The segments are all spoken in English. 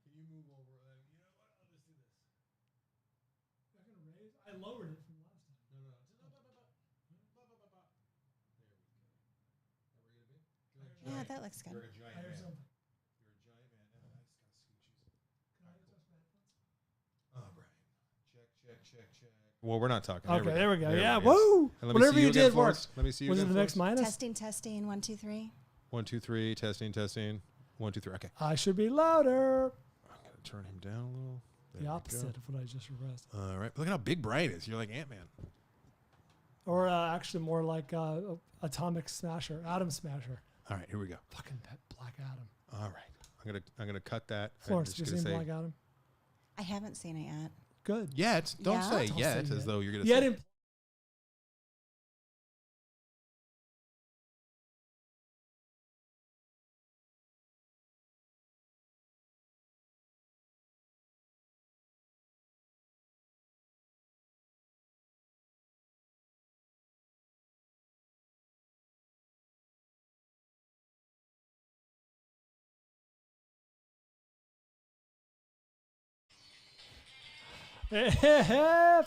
Can you move over? You know what? I'll just do this. I lowered it from last time. No. There we go. Yeah, that looks good. You're a giant I heard man. something. You're a giant man. And I just got scoochies. Can I touch my headphones? Oh, Brian. Check. Well, we're not talking. Okay, there we go. There Yeah, we go. woo! And let me Whatever see you again, did Florence. worked. Let me see you Was it again, the next Florence. minus? Testing. 1, 2, 3. 1, 2, 3. Testing. 1, 2, 3. Okay. I should be louder. I'm gonna turn him down a little. There The we opposite of what I just reversed. All right. Look at how big Brian is. You're like Ant-Man. Or actually more like Atomic Smasher, Atom Smasher. All right. Here we go. Fucking Black Adam. All right. I'm gonna cut that. Florence, did you see Black Adam? I haven't seen it yet. Good. Yet. Don't Yeah? say Don't yet say as yet. though you're gonna Yet say.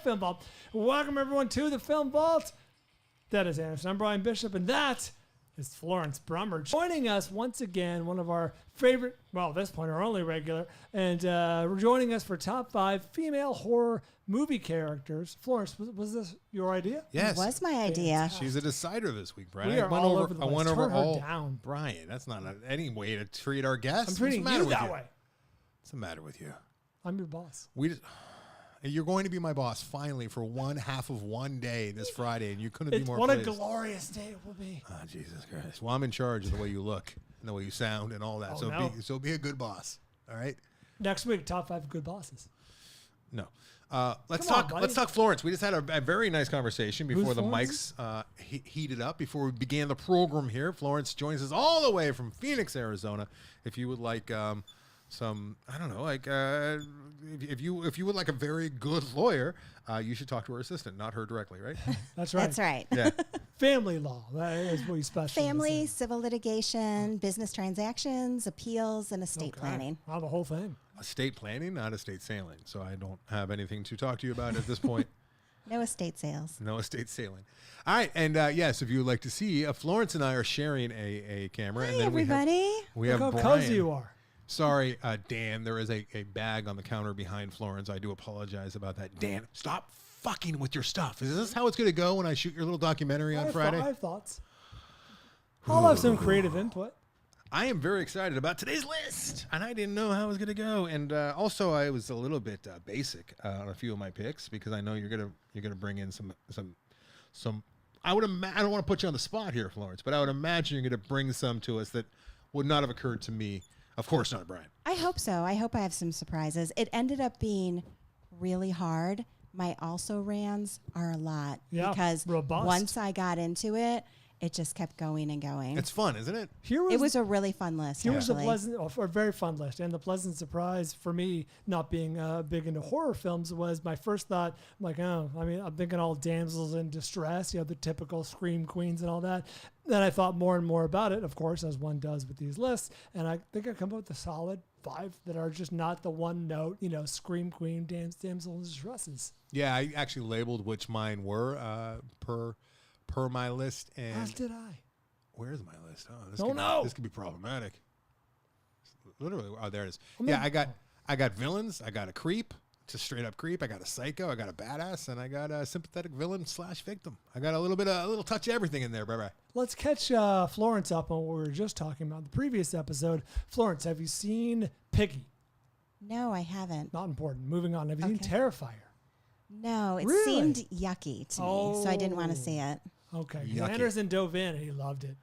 Film Vault. Welcome everyone to the Film Vault. That is Anderson. I'm Brian Bishop, and that is Florence Bruemmer joining us once again. One of our favorite, well, at this point, our only regular, and joining us for top 5 female horror movie characters. Florence, was this your idea? Yes. It was my idea. She's a decider this week, Brian. We are all over the place. I went Turn over her all. down. Brian, that's not any way to treat our guests. I'm treating What's the matter you with that way. What's the matter with you? I'm your boss. You're going to be my boss finally for one half of one day this Friday, and you couldn't be more What a pleased. glorious day it will be. Oh, Jesus Christ. Well, I'm in charge of the way you look and the way you sound and all that. Oh, So be a good boss. All right? Next week, top 5 good bosses. No. Let's Come on, talk. buddy. Let's talk Florence. We just had a very nice conversation before Who's the Florence? mics heated up. Before we began the program here, Florence joins us all the way from Phoenix, Arizona. If you would like some, I don't know, like if you would like a very good lawyer, you should talk to her assistant, not her directly, right? That's right. That's right. Yeah. Family law. That is what you specialize Family, in. civil litigation, business transactions, appeals, and estate planning. Oh, the whole thing. Estate planning, not estate sailing. So I don't have anything to talk to you about at this point. No estate sales. No estate sailing. All right, and yes, if you would like to see, Florence and I are sharing a camera, Hi, and then everybody. we have Look how Brian. cozy you are. Sorry, Dan. There is a bag on the counter behind Florence. I do apologize about that. Dan, stop fucking with your stuff. Is this how it's going to go when I shoot your little documentary on Friday? I have thoughts. I'll have some creative input. I am very excited about today's list, and I didn't know how it was going to go. And also, I was a little bit basic on a few of my picks because I know you're gonna bring in some. I don't want to put you on the spot here, Florence, but I would imagine you're going to bring some to us that would not have occurred to me. Of course not, Brian. I hope so. I hope I have some surprises. It ended up being really hard. My also rans are a lot because robust. once I got into it, it just kept going and going. It's fun, isn't it? It was a really fun list. Here was a actually. pleasant, or very fun list, and the pleasant surprise for me, not being big into horror films, was my first thought. I'm like, I'm thinking all damsels in distress, the typical scream queens and all that. Then I thought more and more about it, of course, as one does with these lists, and I think I come up with a solid 5 that are just not the one note, scream queen, damsel in distresses. Yeah, I actually labeled which mine were per my list, and As did I. where's my list? This could be problematic. Literally, there it is. I got villains. I got a creep, just straight up creep. I got a psycho. I got a badass, and I got a sympathetic villain / victim. I got a little touch of everything in there. Bye. Let's catch Florence up on what we were just talking about in the previous episode. Florence, have you seen Piggy? No, I haven't. Not important. Moving on. Have you seen Terrifier? No, it Really? seemed yucky to me, so I didn't want to see it. Okay. Yucky. Anderson dove in and he loved it.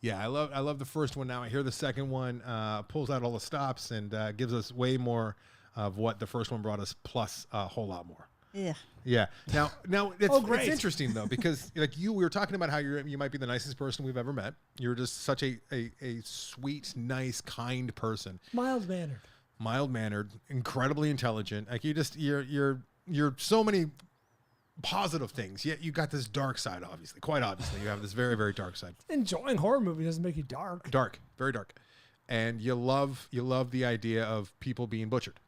Yeah, I love the first one. Now I hear the second one pulls out all the stops and gives us way more of what the first one brought us, plus a whole lot more. Ugh. Yeah. Now it's great. interesting though, because like we were talking about how you might be the nicest person we've ever met. You're just such a sweet, nice, kind person. Mild mannered, incredibly intelligent. Like you're so many positive things. Yet you got this dark side. Quite obviously, you have this very, very dark side. Enjoying horror movies doesn't make you dark. Dark, very dark. and you love the idea of people being butchered,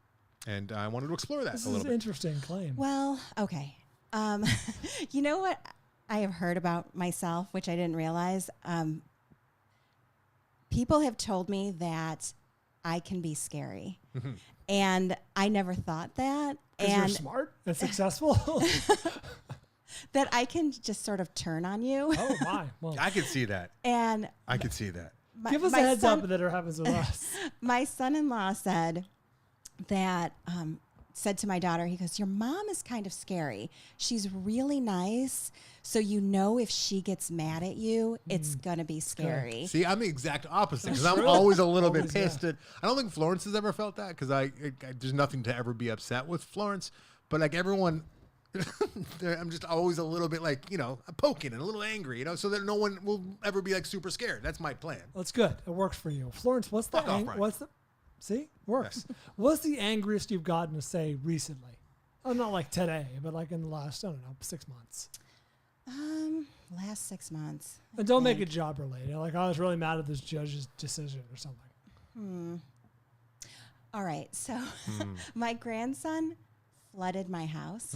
and I wanted to explore that This a is little an bit. interesting claim. Well, okay. You know what I have heard about myself, which I didn't realize? People have told me that I can be scary. And I never thought that. Because you're And smart and successful. that I can just sort of turn on you. Oh my! Well, I could see that. And I could see that. give us a my heads son, up that it happens with us. My son-in-law said that, said to my daughter, he goes, your mom is kind of scary. She's really nice. So you know if she gets mad at you, it's going to be scary. See, I'm the exact opposite because That's I'm true. always a little bit Always, pissed at. I don't think Florence has ever felt that because there's nothing to ever be upset with Florence, but like everyone, I'm just always a little bit like poking and a little angry, so that no one will ever be like super scared. That's my plan. That's good. It works for you, Florence. What's the Fuck off, Brian. See, works. What's the angriest you've gotten to say recently? Oh, not like today, but like in the last 6 months. Last 6 months. And don't make it job related. Like I was really mad at this judge's decision or something. All right. So my grandson flooded my house.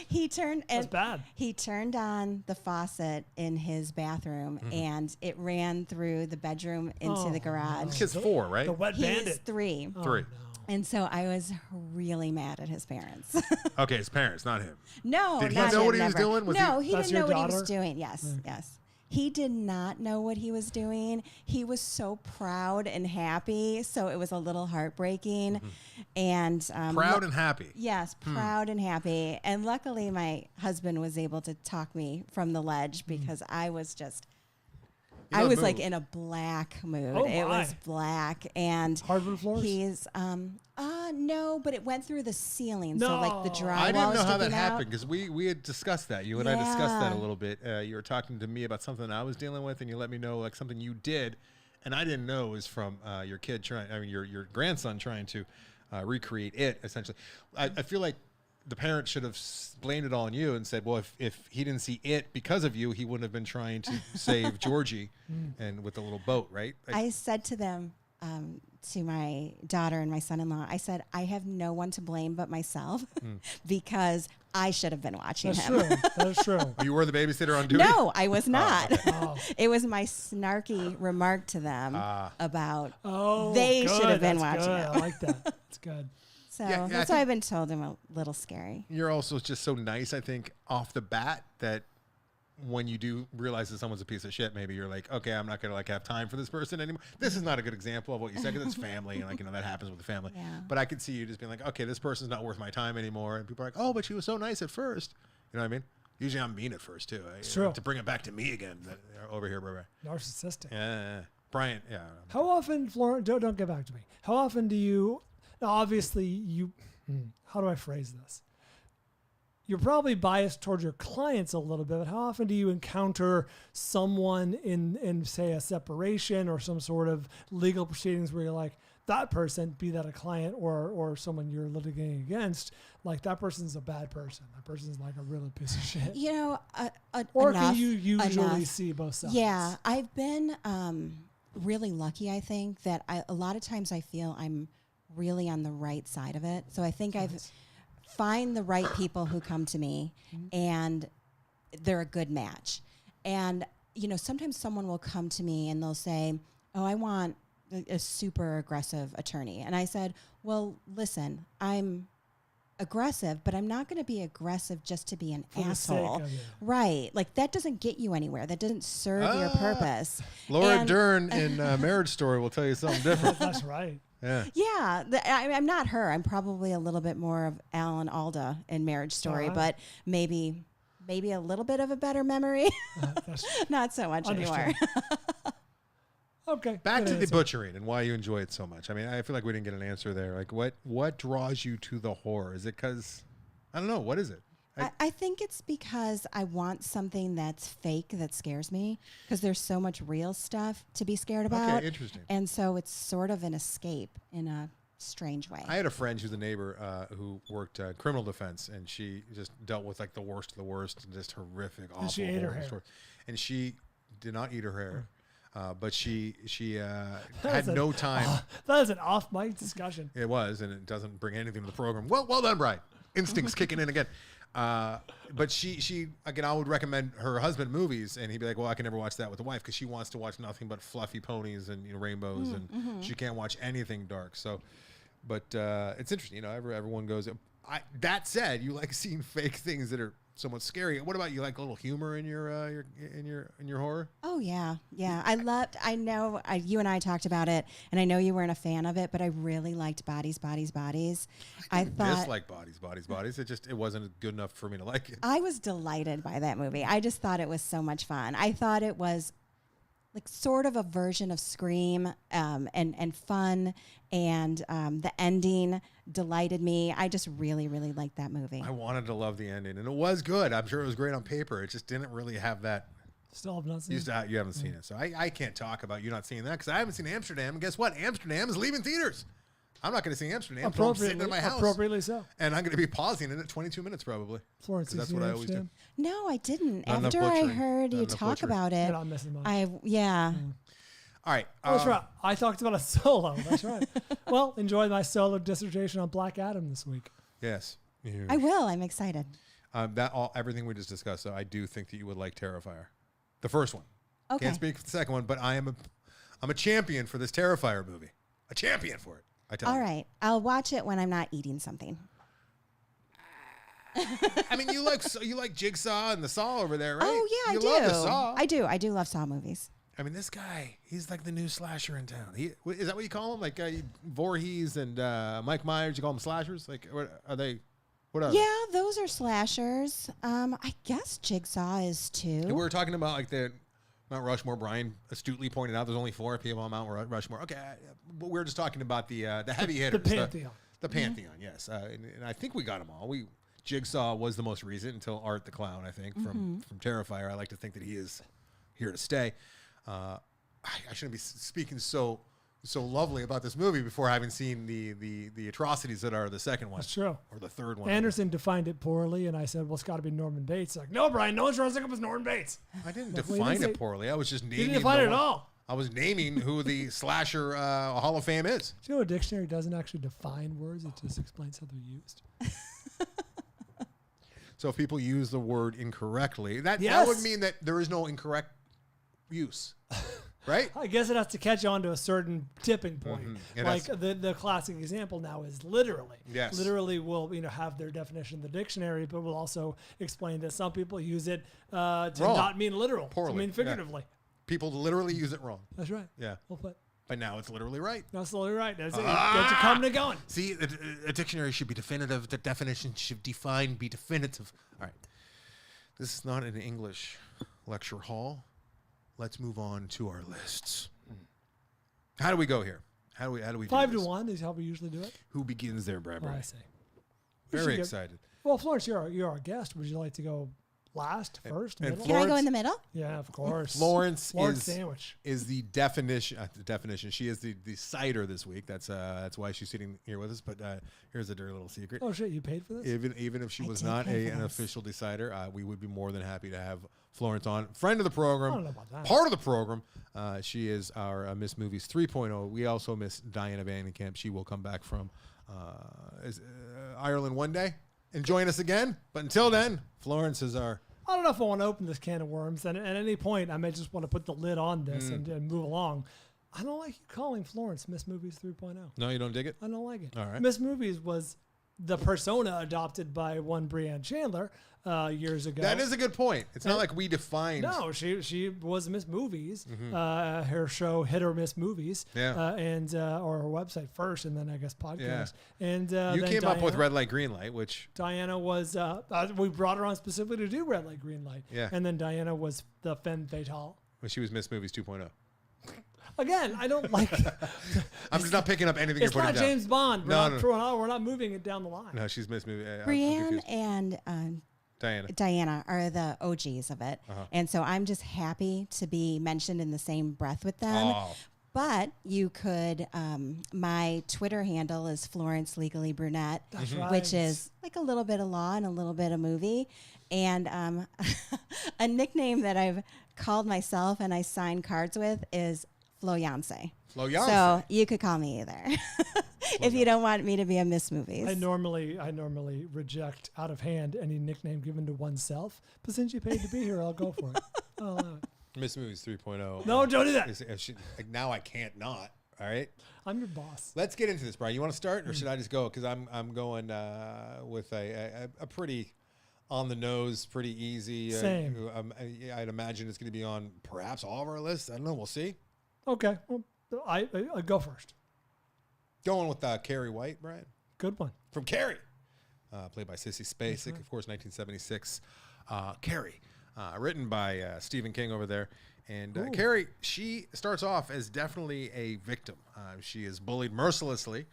That's bad. He turned on the faucet in his bathroom and it ran through the bedroom into the garage. no. Kid's 4, right? The wet He's bandit. 3. Oh, 3. no. And so I was really mad at his parents. Okay, his parents, not him. No, Did he not know him, what he was never. doing? Was no, he- he That's didn't know your what he was daughter? doing. Yes, yes. He did not know what he was doing. He was so proud and happy, so it was a little heartbreaking. And Proud and happy. yes, proud and happy. And luckily, my husband was able to talk me from the ledge because I was just. You I know was the like move. in a black mood. Oh, it my. was black and Hardwood floors? he's no, but it went through the ceiling. So like the No. drywall I didn't know how that sticking out. happened because we had discussed that. You and I discussed that a Yeah. little bit. You were talking to me about something I was dealing with, and you let me know like something you did, and I didn't know it was from your kid trying. I mean, your grandson trying to recreate it. Essentially, I feel like the parent should have blamed it all on you and said, well, if he didn't see it because of you, he wouldn't have been trying to save Georgie and with the little boat, right? Like, I said to them, to my daughter and my son-in-law, I said, I have no one to blame but myself because I should have been watching That's him. true. That's true. you were the babysitter on duty? No, I was not. Oh. It was my snarky remark to them about Oh, they good. should have been That's watching good. it. I like that. That's good. So Yeah, I that's think- why I've been told I'm a little scary. You're also just so nice, I think, off the bat that when you do realize that someone's a piece of shit, maybe you're like, okay, I'm not going to like have time for this person anymore. This is not a good example of what you said because it's family and like, that happens with the family. Yeah. But I could see you just being like, okay, this person's not worth my time anymore. And people are like, oh, but she was so nice at first. You know what I mean? Usually I'm mean at first too. It's true. To bring it back to me again over here, bro. Narcissistic. Yeah. Brian, yeah. How often, Florence, don't get back to me. How often do you, now obviously how do I phrase this? You're probably biased towards your clients a little bit, but how often do you encounter someone in say a separation or some sort of legal proceedings where you're like, that person, be that a client or someone you're litigating against, like that person's a bad person. That person's like a really piece of shit. You know, Or enough, can you usually enough. see both sides? Yeah, I've been really lucky, I think, that a lot of times I feel I'm really on the right side of it. So I think I've find the right people who come to me and they're a good match. And, sometimes someone will come to me and they'll say, oh, I want a super aggressive attorney. And I said, well, listen, I'm aggressive, but I'm not going to be aggressive just to be an For the sake asshole. of it. Right. Like that doesn't get you anywhere. That doesn't serve your purpose. Laura And- Dern in Marriage Story will tell you something different. That's right. Yeah. Yeah, I'm not her. I'm probably a little bit more of Alan Alda in Marriage Story, Alright. but maybe a little bit of a better memory. That's Not so much anymore. understood. Okay. Back good to the answer. butchering and why you enjoy it so much. I mean, I feel like we didn't get an answer there. Like, what draws you to the horror? Is it because, I don't know, what is it? I think it's because I want something that's fake that scares me because there's so much real stuff to be scared about. Okay, interesting. And so it's sort of an escape in a strange way. I had a friend who's a neighbor who worked criminal defense, and she just dealt with like the worst of the worst and just horrific, awful, she ate her horrible hair. stories. And she did not eat her hair. But she had no time. That is an off mic discussion. It was, and it doesn't bring anything to the program. Well done, Brian. Instincts kicking in again. But she again, I would recommend her husband movies, and he'd be like, "Well, I can never watch that with the wife because she wants to watch nothing but fluffy ponies and rainbows, and she can't watch anything dark." So, but it's interesting, everyone goes. That said, you like seeing fake things that are somewhat scary. What about you? Like a little humor in your horror? Oh yeah. I know you and I talked about it, and I know you weren't a fan of it, but I really liked Bodies. I thought dislike Bodies. It wasn't good enough for me to like it. I was delighted by that movie. I just thought it was so much fun. I thought it was like sort of a version of Scream, and fun, and the ending delighted me. I just really, really liked that movie. I wanted to love the ending, and it was good. I'm sure it was great on paper. It just didn't really have that. Still have not seen it. You haven't seen it, so I can't talk about you not seeing that because I haven't seen Amsterdam. And guess what? Amsterdam is leaving theaters. I'm not going to see Amsterdam. So I'm sitting in my house. Appropriately so. And I'm going to be pausing it at 22 minutes probably. Florence, that's what I always do. No, I didn't. Not After I heard you talk about it, You're not missing much. All right. That's right. I talked about a solo. That's right. Well, enjoy my solo dissertation on Black Adam this week. Yes. I will. I'm excited. Everything we just discussed, though, I do think that you would like Terrifier. The first one. Okay. Can't speak for the second one, but I'm a champion for this Terrifier movie. A champion for it. I tell you. All right. I'll watch it when I'm not eating something. I mean, you like Jigsaw and the Saw over there, right? Oh yeah, you I do. love the Saw. I do. I do love Saw movies. I mean, this guy, he's like the new slasher in town. Is that what you call him? Like Voorhees and Mike Myers, you call them slashers? Like, what are they? What are they? Yeah, those are slashers. I guess Jigsaw is too. And we were talking about like the Mount Rushmore. Brian astutely pointed out there's only 4 people on Mount Rushmore. Okay, but we were just talking about the heavy hitters. The Pantheon. The Pantheon, yes. And I think we got them all. Jigsaw was the most recent until Art the Clown, I think, from Terrifier. I like to think that he is here to stay. I shouldn't be speaking so lovely about this movie before having seen the atrocities that are the second one. That's true. Or the third one. Anderson defined it poorly, and I said, well, it's got to be Norman Bates. Like, no, Brian, no one's dressing up as Norman Bates. I didn't define it poorly. I was just naming. You didn't define it at all. I was naming who the slasher Hall of Fame is. Do you know a dictionary doesn't actually define words? It just explains how they're used. So if people use the word incorrectly, that would mean that there is no incorrect use, right? I guess it has to catch on to a certain tipping point. Like the classic example now is literally. Yes. Literally will have their definition in the dictionary, but will also explain that some people use it to not mean literal, poorly. to mean figuratively. Yeah. People literally use it wrong. That's right. Yeah. Well put. But now it's literally right. That's literally right. That's it. Get you coming and going. See, a dictionary should be definitive. The definition should be definitive. All right. This is not an English lecture hall. Let's move on to our lists. How do we go here? How do we 5 do to this? 1 is how we usually do it. Who begins there, Bradbury? I see. Very excited. Well, Florence, you're our guest. Would you like to go last, first, and middle? Can I go in the middle? Yeah, of course. Florence sandwich is the definition. She is the cider this week. That's why she's sitting here with us. But here's a dirty little secret. Oh shit, you paid for this? Even if she was not an official decider, we would be more than happy to have Florence on. Friend of the program. I don't know about that. Part of the program. She is our Miss Movies 3.0. We also miss Diana Vandenkamp. She will come back from Ireland one day and join us again. But until then, Florence is our... I don't know if I want to open this can of worms. And at any point, I may just want to put the lid on this and move along. I don't like you calling Florence Miss Movies 3.0. No, you don't dig it? I don't like it. All right. Miss Movies was the persona adopted by one Breanne Chandler years ago. That is a good point. It's not like we defined. No, she was Miss Movies. Her show hit or miss movies. Yeah. Or her website first, and then I guess podcast. Yeah. And you then came up with Red Light, Green Light, which Diana was. We brought her on specifically to do Red Light, Green Light. Yeah. And then Diana was the femme fatale. when she was Miss Movies 2.0. Again, I don't like. I'm just not picking up anything you're It's putting not down. James Bond. No. We're not moving it down the line. No, she's Miss Movie. Brienne and Diana are the OGs of it. And so I'm just happy to be mentioned in the same breath with them. Oh. But you could, my Twitter handle is Florence Legally Brunette, That's right. which is like a little bit of law and a little bit of movie. And a nickname that I've called myself and I sign cards with is Florence. Florence. So you could call me either if you don't want me to be a Miss Movies. I normally reject out of hand any nickname given to oneself, but since you paid to be here, I'll go for it. I'll allow it. Miss Movies 3.0. No, don't do that. Like, now I can't not. All right. I'm your boss. Let's get into this, Brian. You want to start, or should I just go? Because I'm going with a pretty on the nose, pretty easy. Same. I'd imagine it's going to be on perhaps all of our lists. I don't know. We'll see. Okay. Well, I go first. Going with Carrie White, Brian. Good one. From Carrie, played by Sissy Spacek, right. of course, 1976. Carrie, written by Stephen King over there. And Carrie, she starts off as definitely a victim. She is bullied mercilessly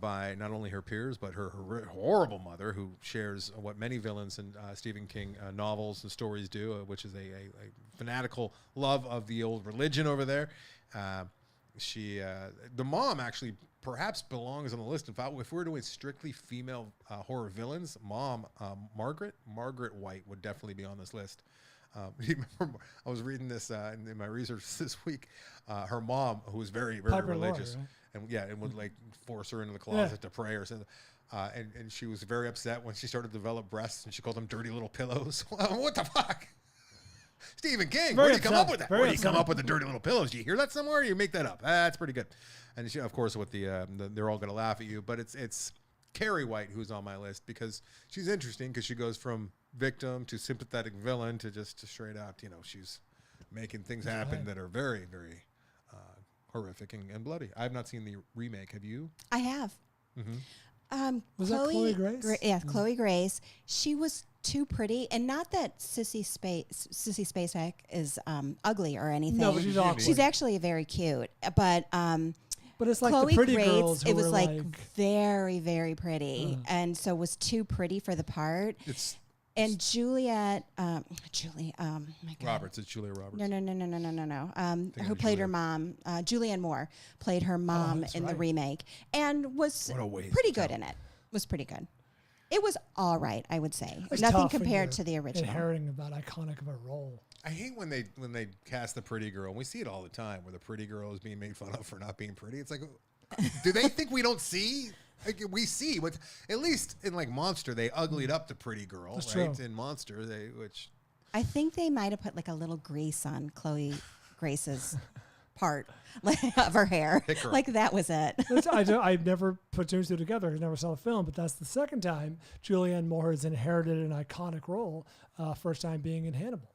by not only her peers, but her horrible mother, who shares what many villains in Stephen King novels and stories do, which is a fanatical love of the old religion over there. The mom actually perhaps belongs on the list. In fact, if we're doing strictly female horror villains, mom, Margaret White would definitely be on this list. Remember, I was reading this in my research this week. Her mom, who was very, very Piper religious, Laurie, right? and would like force her into the closet to pray or something. And she was very upset when she started to develop breasts, and she called them dirty little pillows. What the fuck? Stephen King, where do you come up with that? Where do you come up with the dirty little pillows? Do you hear that somewhere, or you make that up? That's pretty good. And she, of course, with they're all going to laugh at you, but it's Carrie White who's on my list because she's interesting because she goes from victim to sympathetic villain to just straight out, she's making things happen that are very, very horrific and bloody. I have not seen the remake. Have you? I have. Mm-hmm. Was that Chloe Grace? Yeah, Chloe Grace. She was too pretty, and not that Sissy Spacek is ugly or anything. No, but she's awkward. She's actually very cute, but it's like Chloe the pretty Grace, girls who it was were like very, very pretty, and so was too pretty for the part. And Juliet, my God. Roberts. It's Julia Roberts. No. Who played her mom? Julianne Moore played her mom in the remake, and was pretty good in it. Was pretty good. It was all right, I would say. Nothing compared to the original. Inheriting that iconic of a role. I hate when they cast the pretty girl, and we see it all the time, where the pretty girl is being made fun of for not being pretty. It's like, do they think we don't see? Like, we see, but at least in like Monster, they uglied up the pretty girl, That's right? True. In Monster, I think they might have put like a little grease on Chloe Grace's part of her hair. Like that was it. I've never put two and two together. I never saw the film, but that's the second time Julianne Moore has inherited an iconic role. First time being in Hannibal,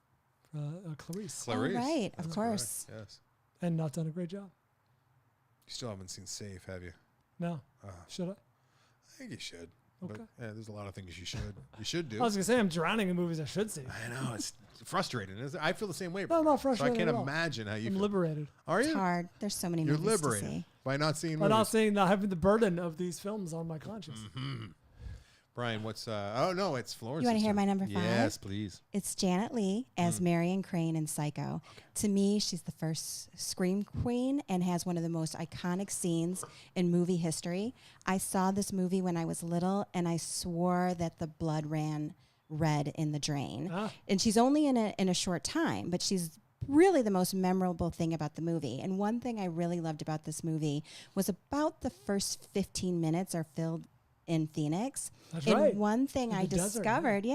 Clarice. Oh, right, of course. Correct. Yes. And not done a great job. You still haven't seen Safe, have you? No. Should I? I think you should. Okay. But, there's a lot of things you should do. I was going to say, I'm drowning in movies I should see. I know. It's frustrating. Isn't it? I feel the same way. No, I'm not frustrated So I can't at all. imagine how you I'm feel. liberated. Are you? It's hard. There's so many You're movies liberated to see. by not seeing By movies. not having the burden of these films on my conscience. Mm-hmm. Brian, what's it's Florence. You want to hear my number 5? Yes, please. It's Janet Leigh as Marion Crane in Psycho. Okay. To me, she's the first scream queen and has one of the most iconic scenes in movie history. I saw this movie when I was little, and I swore that the blood ran red in the drain. And she's only in a short time, but she's really the most memorable thing about the movie. And one thing I really loved about this movie was about the first 15 minutes are filled in Phoenix. That's and right. one thing I discovered,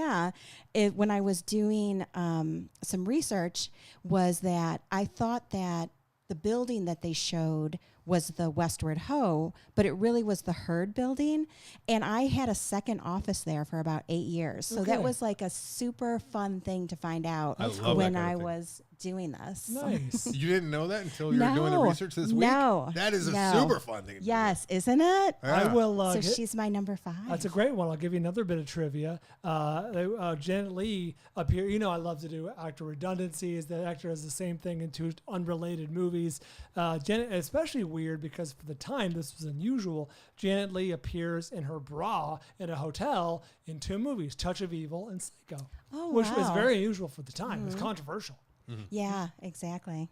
when I was doing some research, was that I thought that the building that they showed was the Westward Ho, but it really was the Heard building. And I had a second office there for about 8 years. So that was like a super fun thing to find out when I was doing this. Nice. You didn't know that until you were doing the research this week? No. That is a super fun thing to do. Yes, isn't it? Yeah. I will. So she's my number 5. That's a great one. I'll give you another bit of trivia. Janet Leigh appeared. I love to do actor redundancies. The actor has the same thing in 2 unrelated movies. Janet, especially weird because for the time this was unusual. Janet Leigh appears in her bra in a hotel in 2 movies, Touch of Evil and Psycho, which was very unusual for the time. It was controversial. Mm-hmm. Yeah, exactly.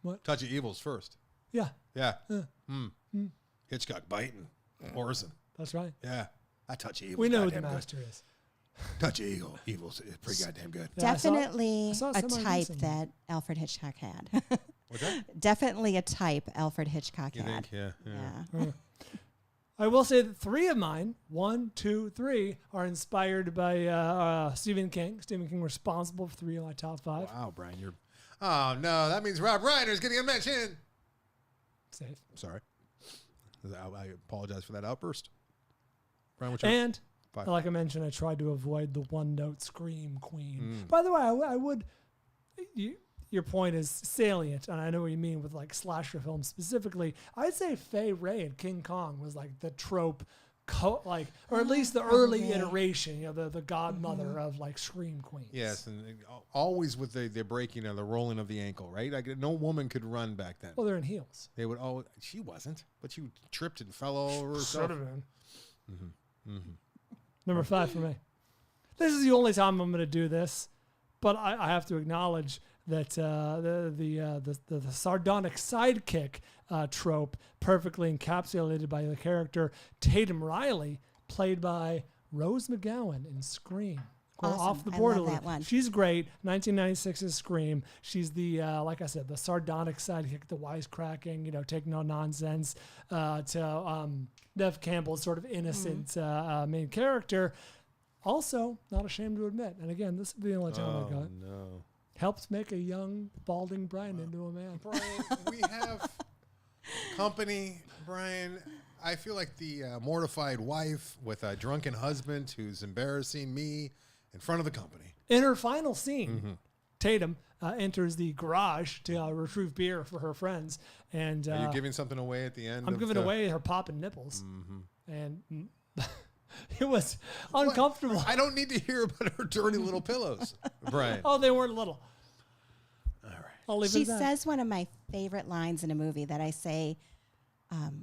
What? Touch of Evil's first. Yeah. Yeah. Hitchcock biting. Orson. That's right. Yeah. I Touch of Evil. We know who the master is. Touch of Evil. Evil's pretty goddamn good. Yeah, Definitely I saw a somebody type recently. that Alfred Hitchcock had. What's that? Definitely a type Alfred Hitchcock You had. think? Yeah. Yeah. I will say that 3 of mine, 1, 2, 3, are inspired by Stephen King. Stephen King responsible for 3 of my top 5. Wow, Brian, you're. Oh no, that means Rob Reiner's getting a mention. Safe. Sorry, I apologize for that outburst. Brian, what's your And 5? like I mentioned, I tried to avoid the one-note scream queen. Mm. By the way, I would. Your point is salient, and I know what you mean with like slasher films specifically. I'd say Fay Wray in King Kong was like the trope, or at least the early Probably. iteration. The godmother of like scream queens. Yes, and always with the breaking or the rolling of the ankle, right? Like no woman could run back then. Well, they're in heels. They would always. She wasn't, but she tripped and fell all over herself. Should have been. Mm-hmm. Number 5 for me. This is the only time I'm going to do this, but I have to acknowledge that the sardonic sidekick trope, perfectly encapsulated by the character Tatum Riley, played by Rose McGowan in Scream. Go Awesome. off the I board love a little. that one. She's great. 1996's Scream. She's the like I said, the sardonic sidekick, the wisecracking, take no nonsense to Nev Campbell's sort of innocent main character. Also, not ashamed to admit, and again, this is the only time I got. No. Helps make a young, balding Brian into a man. Brian, we have company. Brian, I feel like the mortified wife with a drunken husband who's embarrassing me in front of the company. In her final scene, Tatum enters the garage to retrieve beer for her friends. And Are you giving something away at the end? I'm of giving the- away her popping nipples. And it was uncomfortable. What? I don't need to hear about her dirty little pillows, Brian. Oh, they weren't little. All right. I'll leave She it at that. says one of my favorite lines in a movie that I say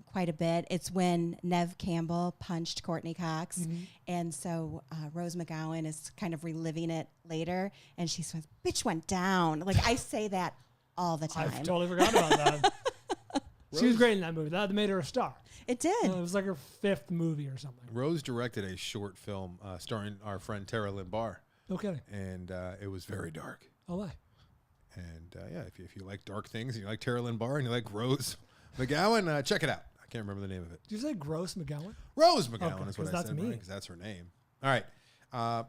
quite a bit. It's when Nev Campbell punched Courtney Cox. And so Rose McGowan is kind of reliving it later. And she says, bitch went down. Like, I say that all the time. I've totally forgot about that. She was great in that movie. That made her a star. It did. It was like her 5th movie or something. Rose directed a short film starring our friend Tara Lynn Barr, No kidding. and it was very dark. Oh, my. And yeah, if you like dark things, and you like Tara Lynn Barr, and you like Rose McGowan, check it out. I can't remember the name of it. Did you say Gross McGowan? Rose McGowan Okay, is what 'cause I that's said, me. because that's her name. All right.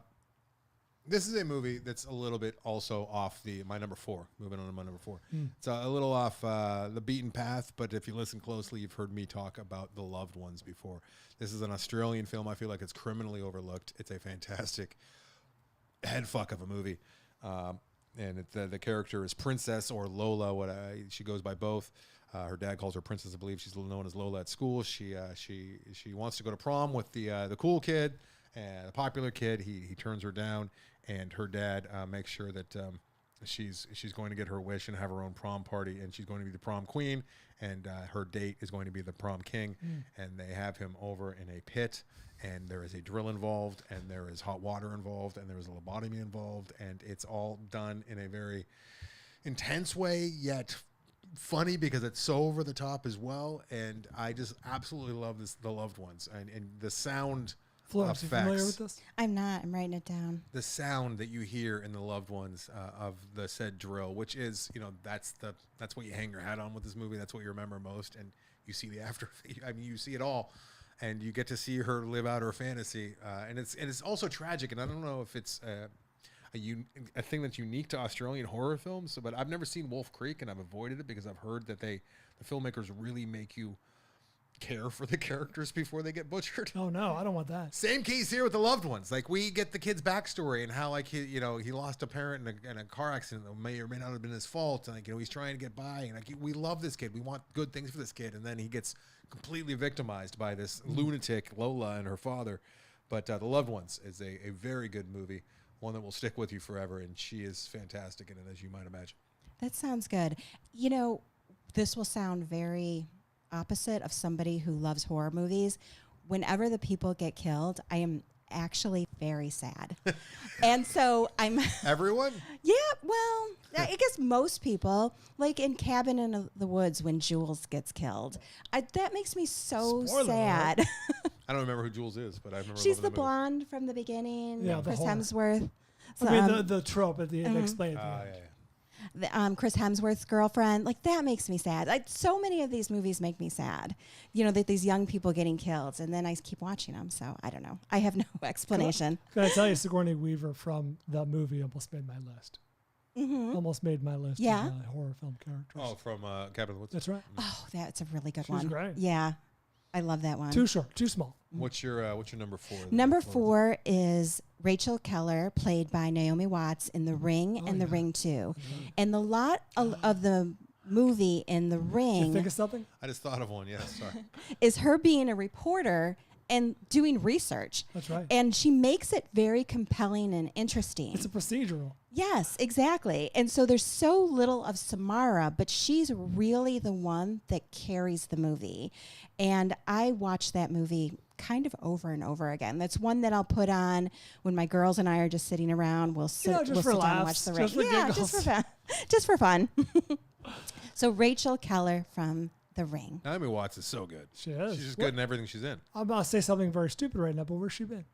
This is a movie that's a little bit also off my number 4. Moving on to my number 4. It's a little off the beaten path, but if you listen closely, you've heard me talk about The Loved Ones before. This is an Australian film. I feel like it's criminally overlooked. It's a fantastic head fuck of a movie. And the character is Princess or Lola. She goes by both. Her dad calls her Princess. I believe she's known as Lola at school. She wants to go to prom with the cool kid and the popular kid. He turns her down, and her dad makes sure that she's going to get her wish and have her own prom party, and she's going to be the prom queen, and her date is going to be the prom king. And they have him over in a pit, and there is a drill involved, and there is hot water involved, and there is a lobotomy involved, and it's all done in a very intense way, yet funny because it's so over the top as well. And I just absolutely love The Loved Ones, and the sound Florence, you familiar effects. with this? I'm not. I'm writing it down. The sound that you hear in The Loved Ones of the said drill, which is, that's what you hang your hat on with this movie. That's what you remember most, and you see the after. I mean, you see it all, and you get to see her live out her fantasy, and it's also tragic. And I don't know if it's a thing that's unique to Australian horror films, but I've never seen Wolf Creek, and I've avoided it because I've heard that the filmmakers really make you care for the characters before they get butchered. Oh, no, I don't want that. Same case here with The Loved Ones. Like, we get the kid's backstory and how, like, he lost a parent in a car accident that may or may not have been his fault. And, like, he's trying to get by. And, like, we love this kid. We want good things for this kid. And then he gets completely victimized by this lunatic, Lola, and her father. But The Loved Ones is a very good movie, one that will stick with you forever. And she is fantastic in it, as you might imagine. That sounds good. This will sound very opposite of somebody who loves horror movies. Whenever the people get killed, I am actually very sad. And so I'm Everyone? yeah, well, I guess most people, like in Cabin in the Woods when Jules gets killed. That makes me so Spoiler sad. I don't remember who Jules is, but I remember. She's loving the movie. blonde from the beginning. Yeah, the Chris whore. Hemsworth. So, I mean, the trope at the end, explain it. Yeah. Chris Hemsworth's girlfriend, like that makes me sad. Like so many of these movies make me sad. You know, that these young people getting killed, and then I keep watching them. So I don't know. I have no explanation. Can I tell you, Sigourney Weaver from the movie almost made my list. Almost made my list. Yeah. Of, horror film characters. Oh, from Cabin in the Woods. That's right. Oh, that's a really good She's one. great. Yeah, I love that one. Too short, too small. What's your number 4? Number 4 is Rachel Keller, played by Naomi Watts in The Ring and The Ring 2. And the lot of the movie in The You Ring think of something? I just thought of one. Yes, sorry. is her being a reporter and doing research. That's right. And she makes it very compelling and interesting. It's a procedural. Yes, exactly. And so there's so little of Samara, but she's really the one that carries the movie. And I watch that movie kind of over and over again. That's one that I'll put on when my girls and I are just sitting around. We'll sit, just we'll for sit down and watch laughs, the just Ring. for Yeah, giggles. just for fun. Just for fun. So Rachel Keller from The Ring. Naomi Watts is so good. She is. She's just good in everything she's in. I'm about to say something very stupid right now, but where's she been?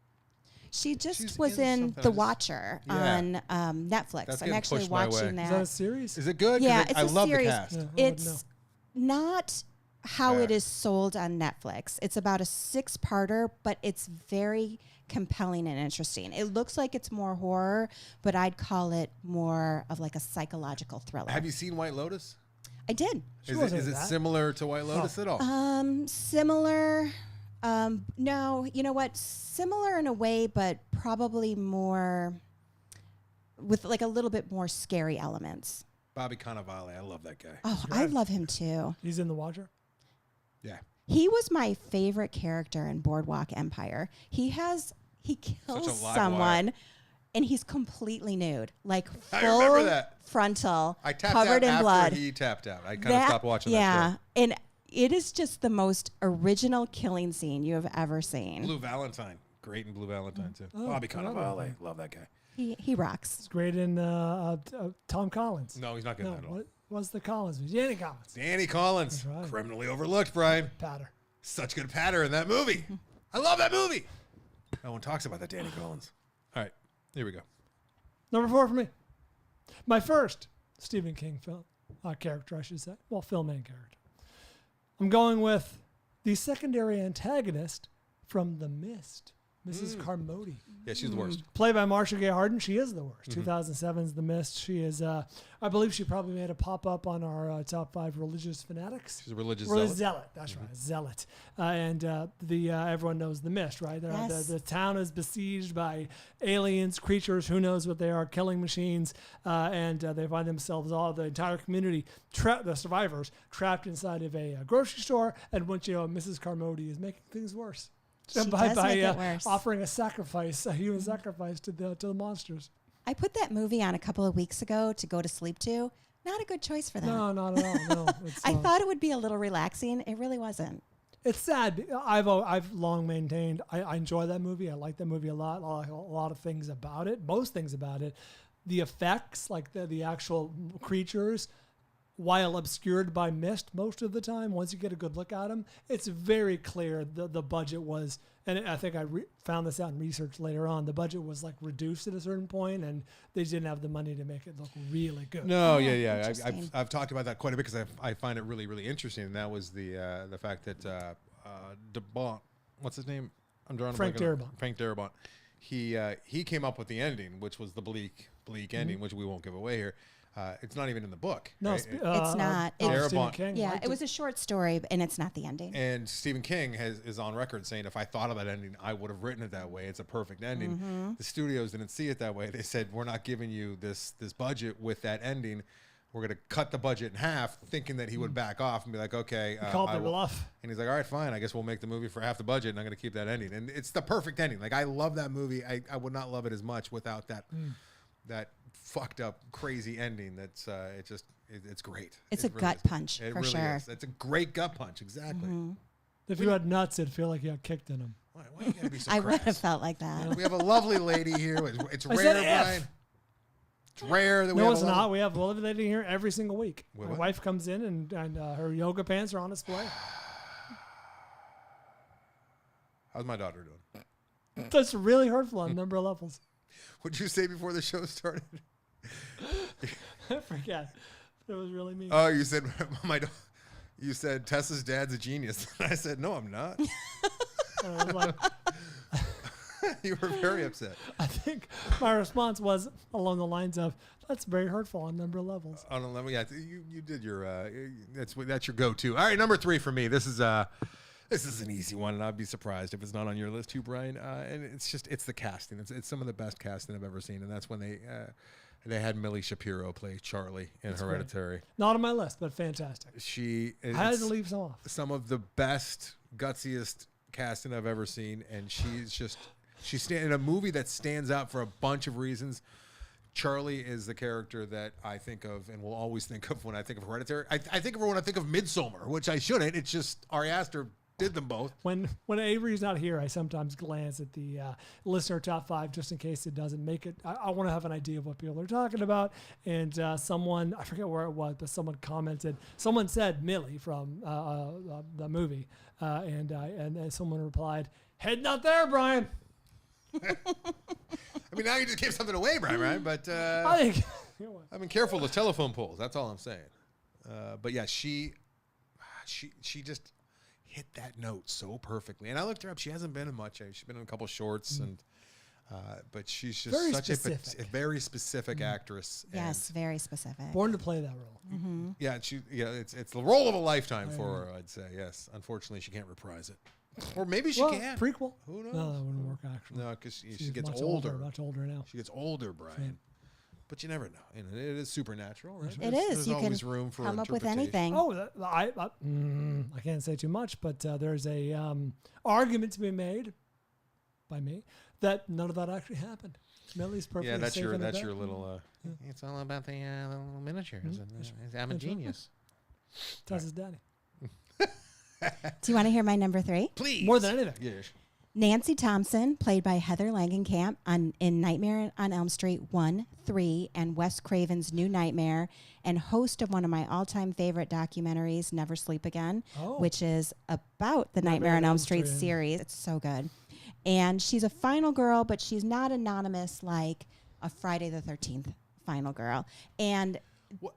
She just She's was in in something. The I just- Watcher Yeah. on Netflix. That's I'm getting actually pushed my way. watching Is that a that. series? Is it good? 'Cause Yeah, I it's a love series. the cast. Yeah. I wouldn't It's not how it Yeah. is sold on Netflix. It's about a 6-parter, but it's very compelling and interesting. It looks like it's more horror, but I'd call it more of like a psychological thriller. Have you seen White Lotus? I did. She wasn't Is in it that. similar to White Lotus at all? Similar. No, you know what? Similar in a way, but probably more with like a little bit more scary elements. Bobby Cannavale, I love that guy. Oh, I love him too. He's in The Watcher. Yeah. He was my favorite character in Boardwalk Empire. He kills live someone and he's completely nude, like I remember full that. frontal, I tapped covered out in after blood. he tapped out. I kind of stopped watching that Yeah, show. and it is just the most original killing scene you have ever seen. Blue Valentine. Great in Blue Valentine, too. Oh, Bobby I love Cannavale. him. Love that guy. He rocks. He's great in Tom Collins. No, he's not good No, at all. what was the Collins? Danny Collins. Danny Collins. That's right. Criminally overlooked, Brian. Patter. Such good patter in that movie. I love that movie. No one talks about that Danny Collins. All right, here we go. Number 4 for me. My first Stephen King film character, I should say. Well, film and character. I'm going with the secondary antagonist from The Mist, Mrs. Carmody. Yeah, she's the worst. Played by Marcia Gay Harden, she is the worst. 2007's The Mist. She is, I believe she probably made a pop-up on our top 5 religious fanatics. She's a religious Zealot. zealot. That's right, Zealot. Everyone knows The Mist, right? Yes. The town is besieged by aliens, creatures, who knows what they are, killing machines, and they find themselves, the entire community, the survivors, trapped inside of a grocery store, and once you know, Mrs. Carmody is making things worse. She does make it worse. Offering a human sacrifice to the monsters. I put that movie on a couple of weeks ago to go to sleep to. Not a good choice for that. No, not at all. No, it's, I thought it would be a little relaxing. It really wasn't. it's sad. I've long maintained I enjoy that movie. I like that movie a lot. I like a lot of things about it. Most things about it. The effects, like the actual creatures, while obscured by mist most of the time, once you get a good look at them, it's very clear the budget was, and I think I found this out in research later on, the budget was like reduced at a certain point, and they didn't have the money to make it look really good. No, Oh, yeah. interesting. I've talked about that quite a bit because I find it really, really interesting. And that was the fact that DeBont, what's his name? I'm drawing a Frank blank on- Darabont. Frank Darabont. He came up with the ending, which was the bleak ending, which we won't give away here. It's not even in the book. No, right? It's not. Stephen Darabont. King Yeah, liked it was a short story, and it's not the ending. And Stephen King is on record saying, if I thought of that ending, I would have written it that way. It's a perfect ending. The studios didn't see it that way. They said, we're not giving you this budget with that ending. We're going to cut the budget in half, thinking that he would back off and be like, okay. called I their will. bluff. And he's like, all right, fine. I guess we'll make the movie for half the budget, and I'm going to keep that ending. And it's the perfect ending. Like, I love that movie. I would not love it as much without that fucked up, crazy ending. That's it's great. It's It a really gut is. punch, It for really sure. is. It's a great gut punch. Exactly. If you had nuts, it'd feel like you got kicked in them. Why you gotta be so I would crass? have felt like that. We have a lovely lady here. It's I rare, said if. Brian. It's rare that we No, have it's a not. lovely- We have a lovely lady here every single week. Wait, My what? wife comes in and her yoga pants are on display. How's my daughter doing? That's really hurtful on a number of levels. What'd you say before the show started? I forget. It was really mean. Oh, you said you said Tessa's dad's a genius. I said, no, I'm not. I was like, You were very upset. I think my response was along the lines of, "That's very hurtful on a number of levels." On a level, yeah, you did your that's your go-to. All right, number 3 for me. This is an easy one, and I'd be surprised if it's not on your list too, Brian. And it's the casting. It's some of the best casting I've ever seen, and that's when they had Millie Shapiro play Charlie in Hereditary. Great. Not on my list, but fantastic. I had to leave some off. Some of the best, gutsiest casting I've ever seen, and she's in a movie that stands out for a bunch of reasons. Charlie is the character that I think of and will always think of when I think of Hereditary. I think of her when I think of Midsommar, which I shouldn't. It's just Ari Aster did them both. When Avery's not here, I sometimes glance at the listener top 5 just in case it doesn't make it. I want to have an idea of what people are talking about. And someone, I forget where it was, but someone commented. Someone said Millie from the movie, and someone replied, "Head not there, Brian." I mean, now you just gave something away, Brian, right? But I think I've been careful with telephone poles. That's all I'm saying. But yeah, she just hit that note so perfectly. And I looked her up. She hasn't been in much. She's been in a couple shorts, and but she's just Very such specific. a very specific actress. Yes, very specific. born to play that role. Yeah, it's the role of a lifetime for her, I'd say. Yes, unfortunately, she can't reprise it, or maybe she can. Prequel. Who knows? No, that wouldn't work actually. No, because she She's gets much older. much older now. She gets older, Brian. But you never know. And it is supernatural, right? It There's is. You always can room for come up with interpretation. anything. Oh, I can't say too much, but there's a argument to be made by me that none of that actually happened. Millie's perfectly Yeah, that's safe in the bed. your little. It's all about the little miniatures. I'm a genius. Tessa's daddy. Do you want to hear my number 3? Please. More than anything. Yes. Nancy Thompson, played by Heather Langenkamp in Nightmare on Elm Street 1, 3, and Wes Craven's New Nightmare, and host of one of my all-time favorite documentaries, Never Sleep Again, which is about the Nightmare on Elm Street series. It's so good. And she's a final girl, but she's not anonymous like a Friday the 13th final girl. And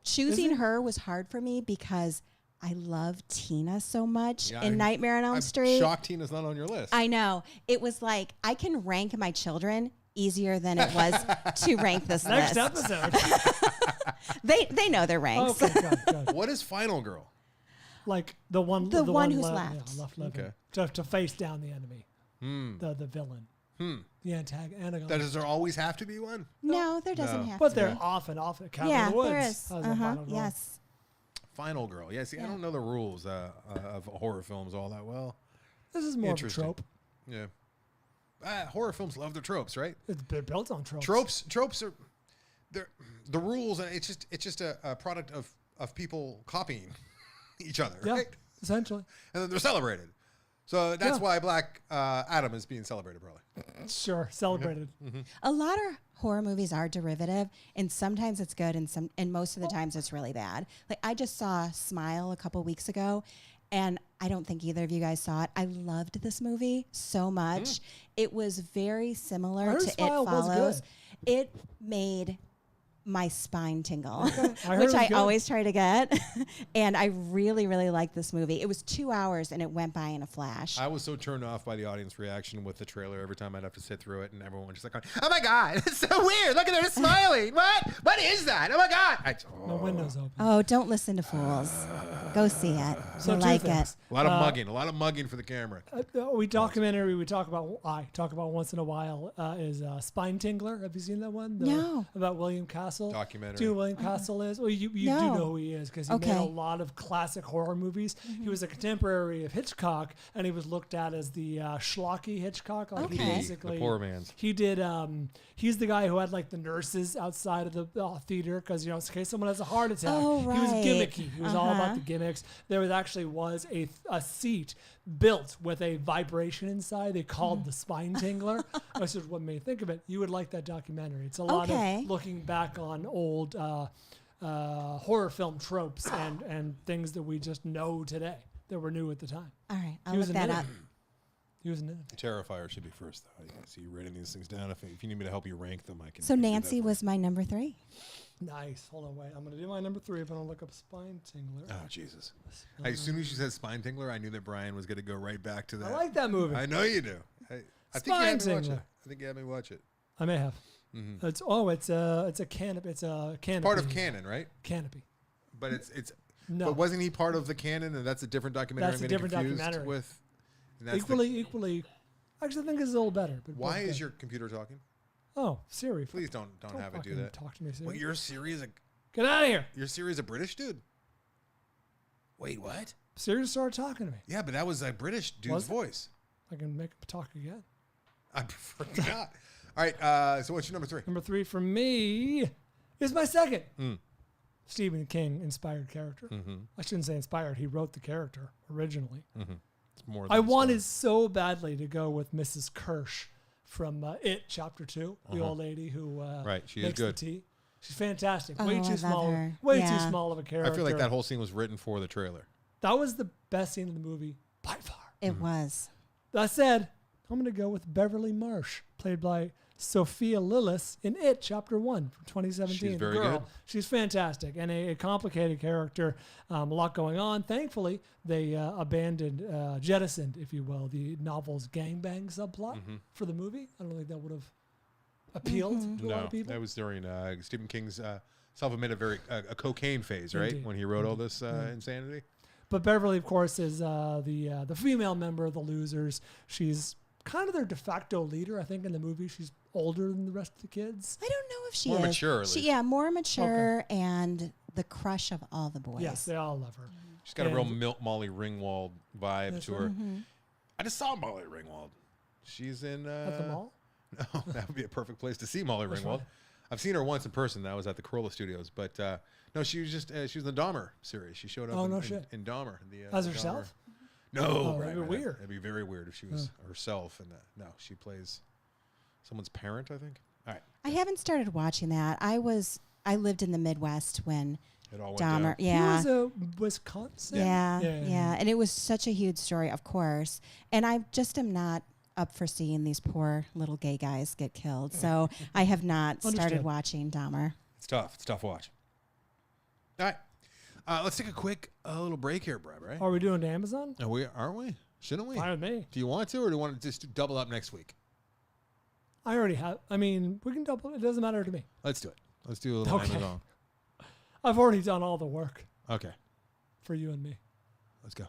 choosing her was hard for me because I love Tina so much in Nightmare on Elm Street. I'm shocked Tina's not on your list. I know. It was like I can rank my children easier than it was to rank this Next list. episode. They know their ranks. Okay, good. What is Final Girl? Like the one who's left. Yeah, left living. Okay. To face down the enemy. The villain. The antagonist. Does there always have to be one? No, there doesn't have But to there be. often Cabin Yeah, in the Woods. there is. has a final girl. Yes. Final Girl. Yeah, see, I don't know the rules of horror films all that well. This is more of a Interesting. trope. Yeah. Horror films love their tropes, right? It's built on tropes. Tropes are the rules, and it's just a product of people copying each other, Yeah, right? essentially. And then they're celebrated. So that's why Black Adam is being celebrated, probably. Sure, celebrated. A lot of horror movies are derivative, and sometimes it's good, and most of the times it's really bad. Like I just saw Smile a couple weeks ago, and I don't think either of you guys saw it. I loved this movie so much. It was very similar to It Smile was Follows. good. It made my spine tingle, I heard it which was I good. always try to get. And I really, really liked this movie. It was 2 hours and it went by in a flash. I was so turned off by the audience reaction with the trailer every time I'd have to sit through it, and everyone was just like, "Oh my god, it's so weird! Look at her smiling! What is that? Oh my god!" No windows open. Oh, don't listen to fools. Go see it. So You'll two like things. it. A lot of mugging for the camera. I talk about once in a while is Spine Tingler. Have you seen that one? No. About William Castle. Documentary. Do you know who William Castle is? Well, you No. do know who he is because he made a lot of classic horror movies. He was a contemporary of Hitchcock, and he was looked at as the schlocky Hitchcock. Like he Okay. basically, The poor man's. He did. He's the guy who had like the nurses outside of the theater because in case someone has a heart attack. Oh, He was right. gimmicky. He was all about the gimmicks. There was a seat built with a vibration inside. They called the Spine Tingler. This is what made me think of it. You would like that documentary. It's a lot Okay. of looking back on old horror film tropes and things that we just know today that were new at the time. All right, I'll He look was that in up. He was in it. Terrifier should be first, though. I see you writing these things down. If you need me to help you rank them, I can. So I can do that Nancy for was my number 3. Nice. Hold on, wait. I'm gonna do my number 3 if I don't look up Spine Tingler. you. Oh Jesus! As soon as you said Spine Tingler, I knew that Brian was going to go right back to that. I like that movie. I know you do. I think you Spine had me watch Tingler. it. I think you had me watch it. I may have. Mm-hmm. It's a canopy. It's a canopy. Part of canon, right? Canopy. But it's. No. But wasn't he part of the canon, and that's a different documentary? That's I'm a getting different confused documentary. with. And that's Equally. Actually, I think it's a little better. But why both is good. your computer talking? Oh, Siri. Please don't have it do fucking that. Talk to me, Siri. Well, your Siri is Get out of here. your Siri is a British dude. Wait, what? Siri started talking to me. Yeah, but that was a British dude's Was it? voice. I can make him talk again. I prefer not. All right. So what's your number 3? Number 3 for me is my second Mm. Stephen King inspired character. Mm-hmm. I shouldn't say inspired. He wrote the character originally. Mm-hmm. It's more. I than wanted so badly to go with Mrs. Kirsch from It Chapter 2, the Uh-huh. old lady who Right, she is makes good. the tea. She's fantastic. Oh, Way I too love small. her. Way Yeah. too small of a character. I feel like that whole scene was written for the trailer. That was the best scene in the movie by far. It was. That said, I'm going to go with Beverly Marsh, played by Sophia Lillis in It, Chapter 1 from 2017. She's very the girl. good. She's fantastic and a complicated character. A lot going on. Thankfully, they jettisoned, if you will, the novel's gangbang subplot for the movie. I don't think that would have appealed to a lot of people. That was during Stephen King's self-admitted a cocaine phase, right? Indeed. When he wrote all this insanity. But Beverly, of course, is the female member of the Losers. She's kind of their de facto leader, I think, in the movie. She's older than the rest of the kids. I don't know if she More is. mature, at least. Yeah, more mature and the crush of all the boys. Yes, they all love her. She's got a real And- Molly Ringwald vibe That's to right. her. Mm-hmm. I just saw Molly Ringwald. She's in. At the mall? No, that would be a perfect place to see Molly That's Ringwald. right. I've seen her once in person. That was at the Corolla Studios. But no, she was just she was in the Dahmer series. She showed up Oh, in, no in, shit. in Dahmer. The, As the herself? Dahmer. No, Oh, right, that'd be right, weird. That'd be very weird if she was herself. And no, she plays someone's parent, I think. All right, I haven't started watching that. I lived in the Midwest when it all went Dahmer. down. Yeah. He was a Wisconsin. Yeah, Yeah. yeah, and it was such a huge story, of course. And I just am not up for seeing these poor little gay guys get killed. So I have not started Understood. watching Dahmer. It's tough. It's a tough watch. All right, let's take a quick little break here, Brad. Right? Are we doing to Amazon? Aren't we? Shouldn't we? Fine with me. Do you want to, or do you want to just double up next week? I already have. I mean, we can double. It doesn't matter to me. Let's do it. Let's do a little Okay. Amazon. I've already done all the work Okay, for you and me. let's go.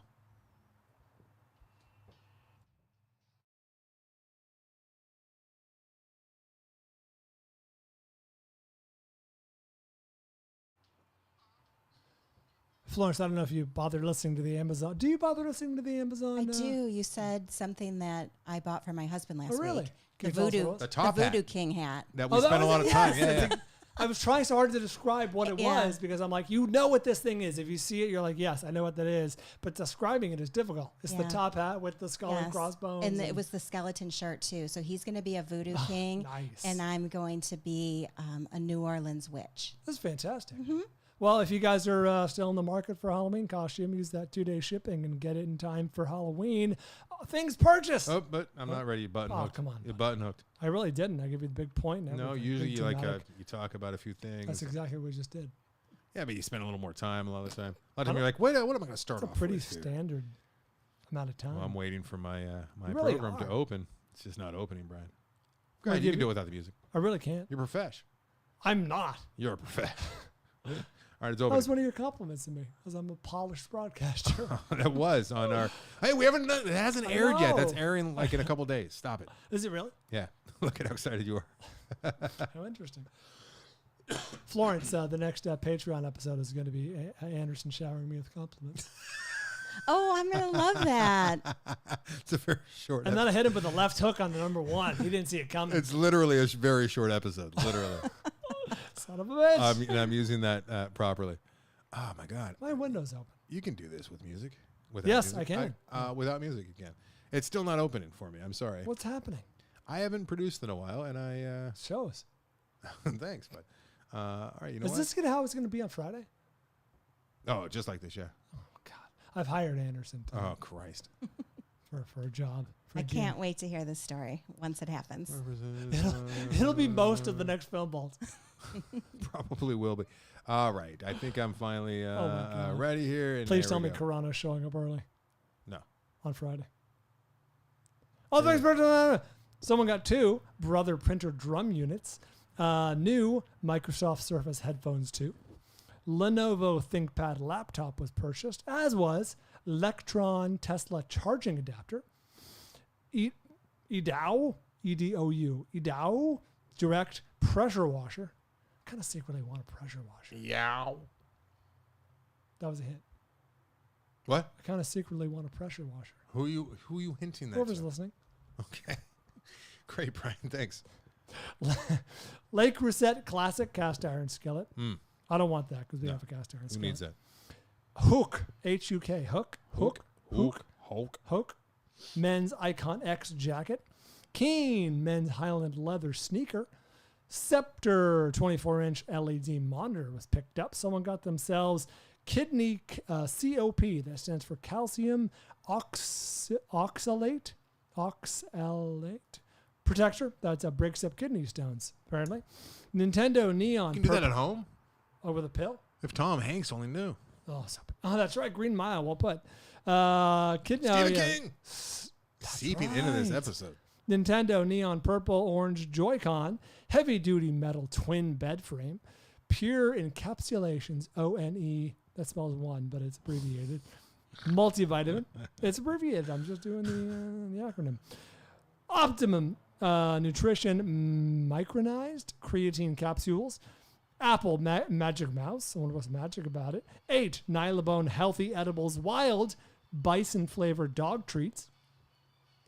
Florence, I don't know if you bothered listening to the Amazon. Do you bother listening to the Amazon? I do. You said something that I bought for my husband last Oh, really? week. Can The you tell us what it voodoo, was? The top the hat. voodoo king hat. That we Oh, that spent a was lot it? of time. Yes. Yeah, yeah. I was trying so hard to describe what it Yeah. was because I'm like, you know what this thing is. If you see it, you're like, yes, I know what that is. But describing it is difficult. It's the Yeah. top hat with the skull and Yes. crossbones. And it was the skeleton shirt too. So he's going to be a voodoo king, nice. and I'm going to be a New Orleans witch. That's fantastic. Mm-hmm. Well, if you guys are still in the market for a Halloween costume, use that 2-day shipping and get it in time for Halloween. Things purchased. Oh, but I'm not ready. You button Oh, hooked. come on, You button hooked. I really didn't. I give you the big point. And No, everything. usually Big you dramatic. you talk about a few things. That's exactly what we just did. Yeah, but you spend a little more time a lot of the time. A lot of time you're like, what am I going to start It's a off pretty with here? standard amount of time. Well, I'm waiting for my my really program to are. open. It's just not opening, Brian. Go I ahead, you give can you- do it without the music. I really can't. You're a profesh. I'm not. You're a profesh. All right, it's That open. was one of your compliments to me, because I'm a polished broadcaster. That was on our. Hey, we haven't done. It hasn't I aired yet. That's know. airing like in a couple days. Stop it. Is it really? Yeah. Look at how excited you are. How interesting. Florence, the next Patreon episode is going to be Anderson showering me with compliments. Oh, I'm going to love that. It's a very short. And then I hit him with a left hook on the number one. He didn't see it coming. It's literally a very short episode. Literally. Son of a bitch. And I'm using that properly. Oh my God. My window's open. You can do this with music. Without Yes, music. I can. Without music, you can. It's still not opening for me. I'm sorry. What's happening? I haven't produced in a while, and I. Shows. Thanks, but all right. You know Is what? this how it's going to be on Friday? Oh, just like this, yeah. Oh, God. I've hired Anderson. Oh Christ. for a job. I can't wait to hear this story once it happens. It'll be most of the next film vault. Probably will be. All right. I think I'm finally my God. ready here. And Please there tell we me go. Corano's showing up early No. on Friday. Oh, thanks for someone got 2 Brother printer drum units. New Microsoft Surface headphones 2. Lenovo ThinkPad laptop was purchased, as was Lectron Tesla charging adapter. EDOU direct pressure washer. I kind of secretly want a pressure washer. Yeah. That was a hint. What? I kind of secretly want a pressure washer. Who are you hinting that Whoever's to? listening. Okay. Great, Brian. Thanks. Lake Reset classic cast iron skillet. I don't want that because we have a cast iron Who skillet. needs that? Hook, H-U-K, Hook. Men's Icon X jacket. Keen men's Highland leather sneaker. Scepter 24-inch LED monitor was picked up. Someone got themselves kidney COP. That stands for calcium oxalate protector. That's a breaks up kidney stones, apparently. Nintendo Neon. You can do that at home? Over the pill? If Tom Hanks only knew. Oh, that's right. Green Mile. Well put. Stephen King. Seeping into this episode. Nintendo Neon Purple Orange Joy-Con. Heavy-duty metal twin bed frame. Pure Encapsulations. ONE. That spells one, but it's abbreviated. Multivitamin. It's abbreviated. I'm just doing the acronym. Optimum Nutrition Micronized Creatine Capsules. Apple Magic Mouse. I wonder what's magic about it. 8 Nylabone Healthy Edibles Wild Bison Flavored Dog Treats.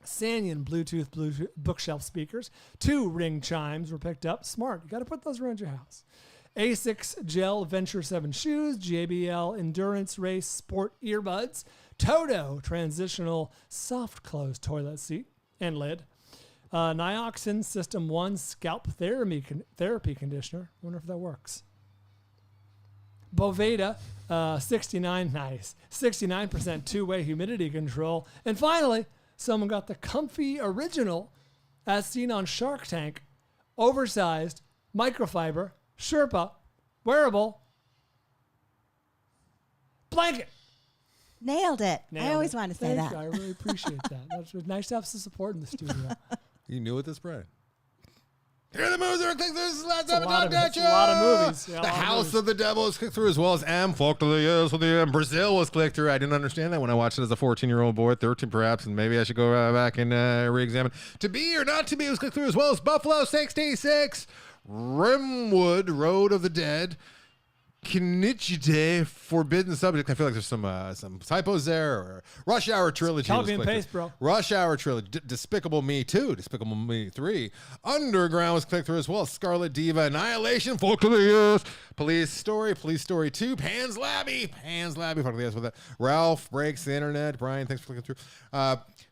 Sanyon Bluetooth bookshelf speakers. 2 Ring chimes were picked up. Smart. You got to put those around your house. Asics Gel Venture 7 shoes. JBL Endurance Race Sport earbuds. Toto Transitional Soft Close toilet seat and lid. Nioxin System 1 Scalp Therapy Conditioner. Wonder if that works. Boveda 69% two-way humidity control. And finally, someone got the comfy original, as seen on Shark Tank, oversized microfiber Sherpa wearable blanket. Nailed it. I always want to say Thank that. you. I really appreciate that. That's nice to have some support in the studio. You knew it this Brian. Here are the movies that are clicked through. This is the last It's a time lot of- I it's a lot of movies. Yeah, a The lot of House movies. of the Devil was clicked through, as well as Brazil was clicked through. I didn't understand that when I watched it as a 14-year-old boy, 13 perhaps, and maybe I should go back and re-examine. To Be or Not to Be was clicked through, as well as Buffalo 66, Rimwood, Road of the Dead, Kenichite, Forbidden Subject. I feel like there's some typos there. Or Rush Hour Trilogy. Copy and was clicked paste, through. bro. Rush Hour Trilogy. Despicable Me 2. Despicable Me 3. Underground was clicked through as well. Scarlet Diva. Annihilation. Fuck to the yes. Police Story 2. Pan's Labby. Fuck the yes with that. Ralph Breaks the Internet. Brian, thanks for clicking through.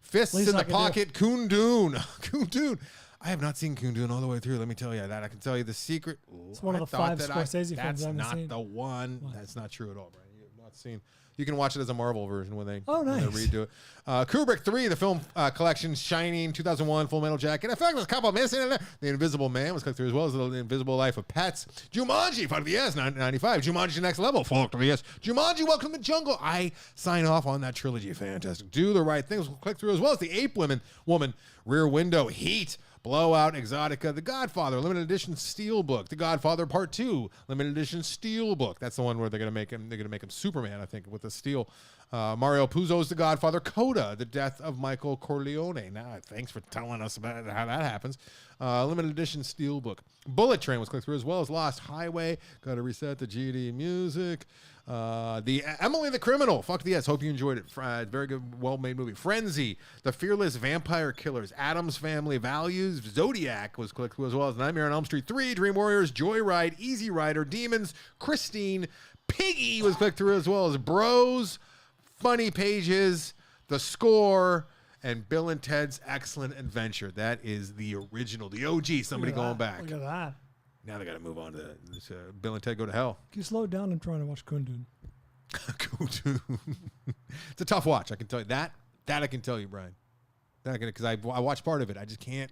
Fists Least in I the can do. Pocket. Kundun. Kundun. I have not seen Kundun all the way through. Let me tell you that. I can tell you the secret. It's one of I the thought 5 that Scorsese films I That's haven't not seen. the one. That's not true at all, Brian. You have not seen. You can watch it as a Marvel version when they, Oh, when they nice. redo it. Kubrick 3, the film collection, Shining, 2001, Full Metal Jacket. I feel like there's a couple missing in there. The Invisible Man was clicked through, as well as The Invisible Life of Pets. Jumanji, fuck the yes, 1995. Jumanji Next Level, fuck the yes. Jumanji Welcome to the Jungle. I sign off on that trilogy. Fantastic. Do the Right Things will click through, as well as The Ape Woman, Rear Window, Heat, Blowout, Exotica, The Godfather, Limited Edition Steelbook, The Godfather Part 2, Limited Edition Steelbook. That's the one where they're gonna make him Superman, I think, with the steel. Mario Puzo's The Godfather, Coda, The Death of Michael Corleone. Now, thanks for telling us about how that happens. Limited Edition Steelbook. Bullet Train was clicked through, as well as Lost Highway. Got to reset the GD music. The Emily the Criminal. Fuck the yes. Hope you enjoyed it. Very good, well-made movie. Frenzy. The Fearless Vampire Killers. Addams Family Values. Zodiac was clicked through, as well as Nightmare on Elm Street 3. Dream Warriors. Joyride. Easy Rider. Demons. Christine. Piggy was clicked through, as well as Bros. Funny Pages. The Score. And Bill and Ted's Excellent Adventure. That is the original, the OG. Somebody going back. Look at that. Now they got to move on to this, Bill and Ted Go to Hell. Can you slow it down? I'm trying to watch Kundun. It's a tough watch, I can tell you that. That I can tell you, Brian. That I can, because I watched part of it. I just can't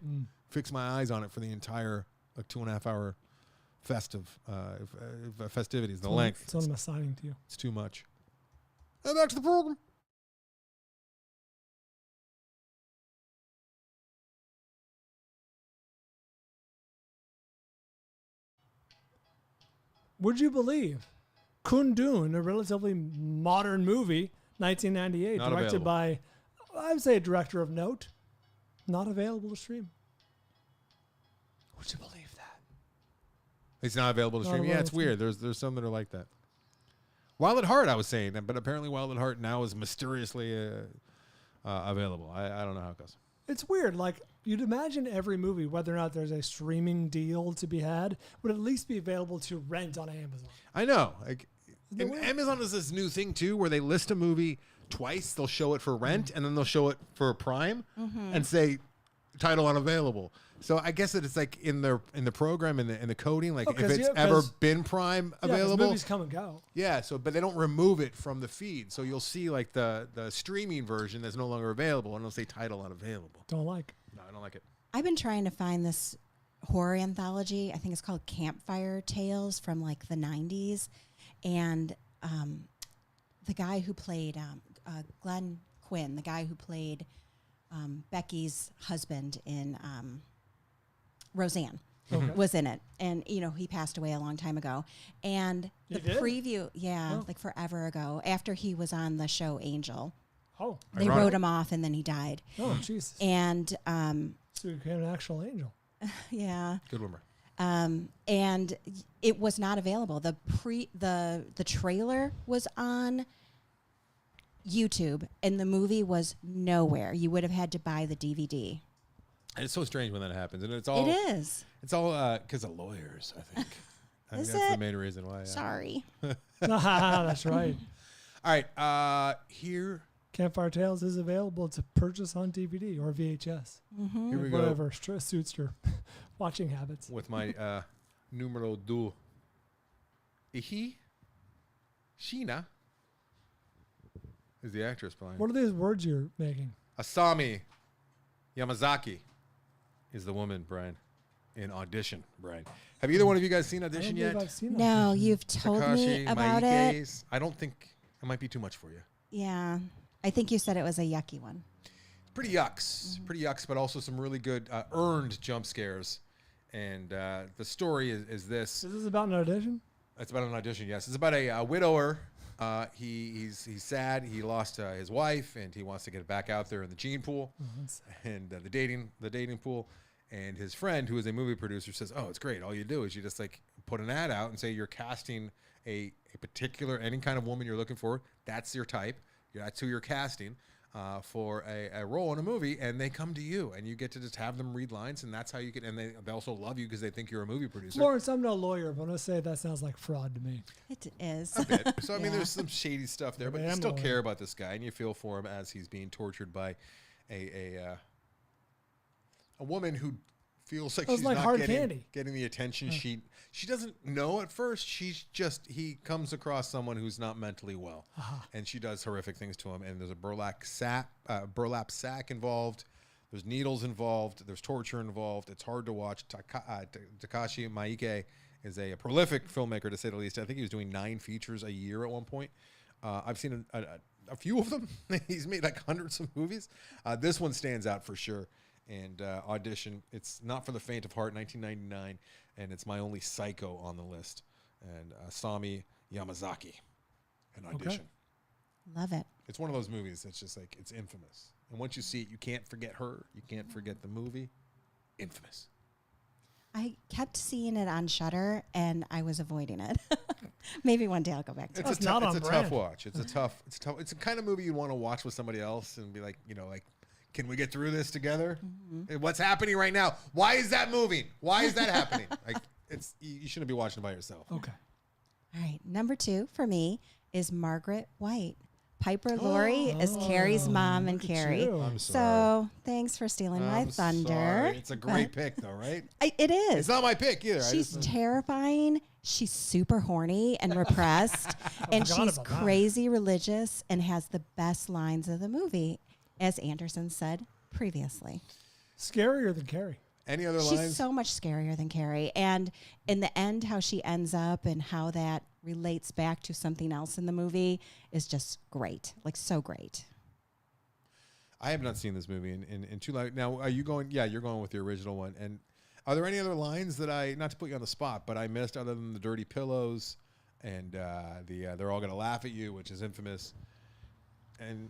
fix my eyes on it for the entire 2.5 hour festivities. The length. It's what I'm assigning to you. It's too much. Now back to the program. Would you believe Kundun, a relatively modern movie, 1998, Not directed available. by, I would say, a director of note, not available to stream? Would you believe that? It's not available to Not stream. Yeah, available it's to weird. There's some that are like that. Wild at Heart, I was saying, but apparently Wild at Heart now is mysteriously available. I don't know how it goes. It's weird. Like, you'd imagine every movie, whether or not there's a streaming deal to be had, would at least be available to rent on Amazon. I know. Like, Isn't that and weird? Amazon is this new thing too, where they list a movie twice. They'll show it for rent, and then they'll show it for Prime, and say title unavailable. So I guess that it's like in the program in the coding, like if it's ever been Prime Yeah, 'cause available. movies come and go. Yeah, but they don't remove it from the feed. So you'll see like the streaming version that's no longer available, and it'll say title unavailable. Don't like. No, I don't like it. I've been trying to find this horror anthology. I think it's called Campfire Tales from like the 90s. And the guy who played Glenn Quinn, the guy who played Becky's husband in Roseanne, was in it. And, you know, he passed away a long time ago. And the He did? preview, Oh. like forever ago, after he was on the show Angel, Oh, they Ironic. wrote him off and then he died. oh, Jesus. And So you became an actual angel. yeah. Good rumor. And it was not available. The trailer was on YouTube, and the movie was nowhere. You would have had to buy the DVD. And it's so strange when that happens, and it's all It is. It's all because of lawyers. I think. I Is think that's the it? main reason why. Yeah. Sorry. That's right. All right. Here Campfire Tales is available to purchase on DVD or VHS. Here we go Whatever suits your watching habits. with my numero two. Ihi Sheena is the actress playing. What are these words you're making? Asami Yamazaki is the woman, Brian, in Audition, Brian. Have either one of you guys seen I don't Audition believe yet? I've seen that. No, you've told me about it. Maike's. I don't think it might be too much for you. Yeah. I think you said it was a yucky one. Pretty yucks, but also some really good earned jump scares. And the story is this. Is this about an audition? It's about an audition, yes. It's about a widower. He's sad. He lost his wife, and he wants to get back out there in the gene pool and the dating pool. And his friend, who is a movie producer, says, "Oh, it's great. All you do is you just like put an ad out and say you're casting a particular any kind of woman you're looking for. That's your type. That's who you're casting for a role in a movie, and they come to you, and you get to just have them read lines, and that's how you get. And they also love you because they think you're a movie producer. Florence, I'm no lawyer, but I'm going to say that sounds like fraud to me. It is. A bit. So I mean, Yeah. there's some shady stuff there, but you I'm still a care lawyer. about this guy, and you feel for him as he's being tortured by a woman who feels like It was she's like not hard candy. getting the attention she doesn't know at first. He comes across someone who's not mentally well, and she does horrific things to him. And there's a burlap sack involved. There's needles involved. There's torture involved. It's hard to watch. Takashi Miike is a prolific filmmaker, to say the least. I think he was doing 9 features a year at one point. I've seen a few of them. He's made like hundreds of movies. This one stands out for sure. And Audition, it's not for the faint of heart, 1999, and it's my only psycho on the list. And Asami Yamazaki, an Audition. Love it. It's one of those movies that's just like, it's infamous. And once you see it, you can't forget her. You can't forget the movie. Infamous. I kept seeing it on Shudder, and I was avoiding it. Maybe one day I'll go back to it. That's not on tough brand. watch. It's a tough. It's a kind of movie you want to watch with somebody else and be like, can we get through this together? Hey, what's happening right now? Why is that moving? Why is that happening? Like, you shouldn't be watching it by yourself. Okay. All right. Number 2 for me is Margaret White. Piper Laurie is Carrie's mom and look at Carrie. you. I'm So sorry. thanks for stealing my I'm thunder. sorry. It's a great pick, though, right? It is. It's not my pick either. She's terrifying. She's super horny and repressed. and forgot she's about that. crazy religious and has the best lines of the movie. as Anderson said previously. Scarier than Carrie. Any other She's lines? so much scarier than Carrie. And in the end, how she ends up and how that relates back to something else in the movie is just great. Like, so great. I have not seen this movie in too long. Now, are you going? Yeah, you're going with the original one. And are there any other lines that not to put you on the spot, but I missed other than the dirty pillows and they're all going to laugh at you, which is infamous. And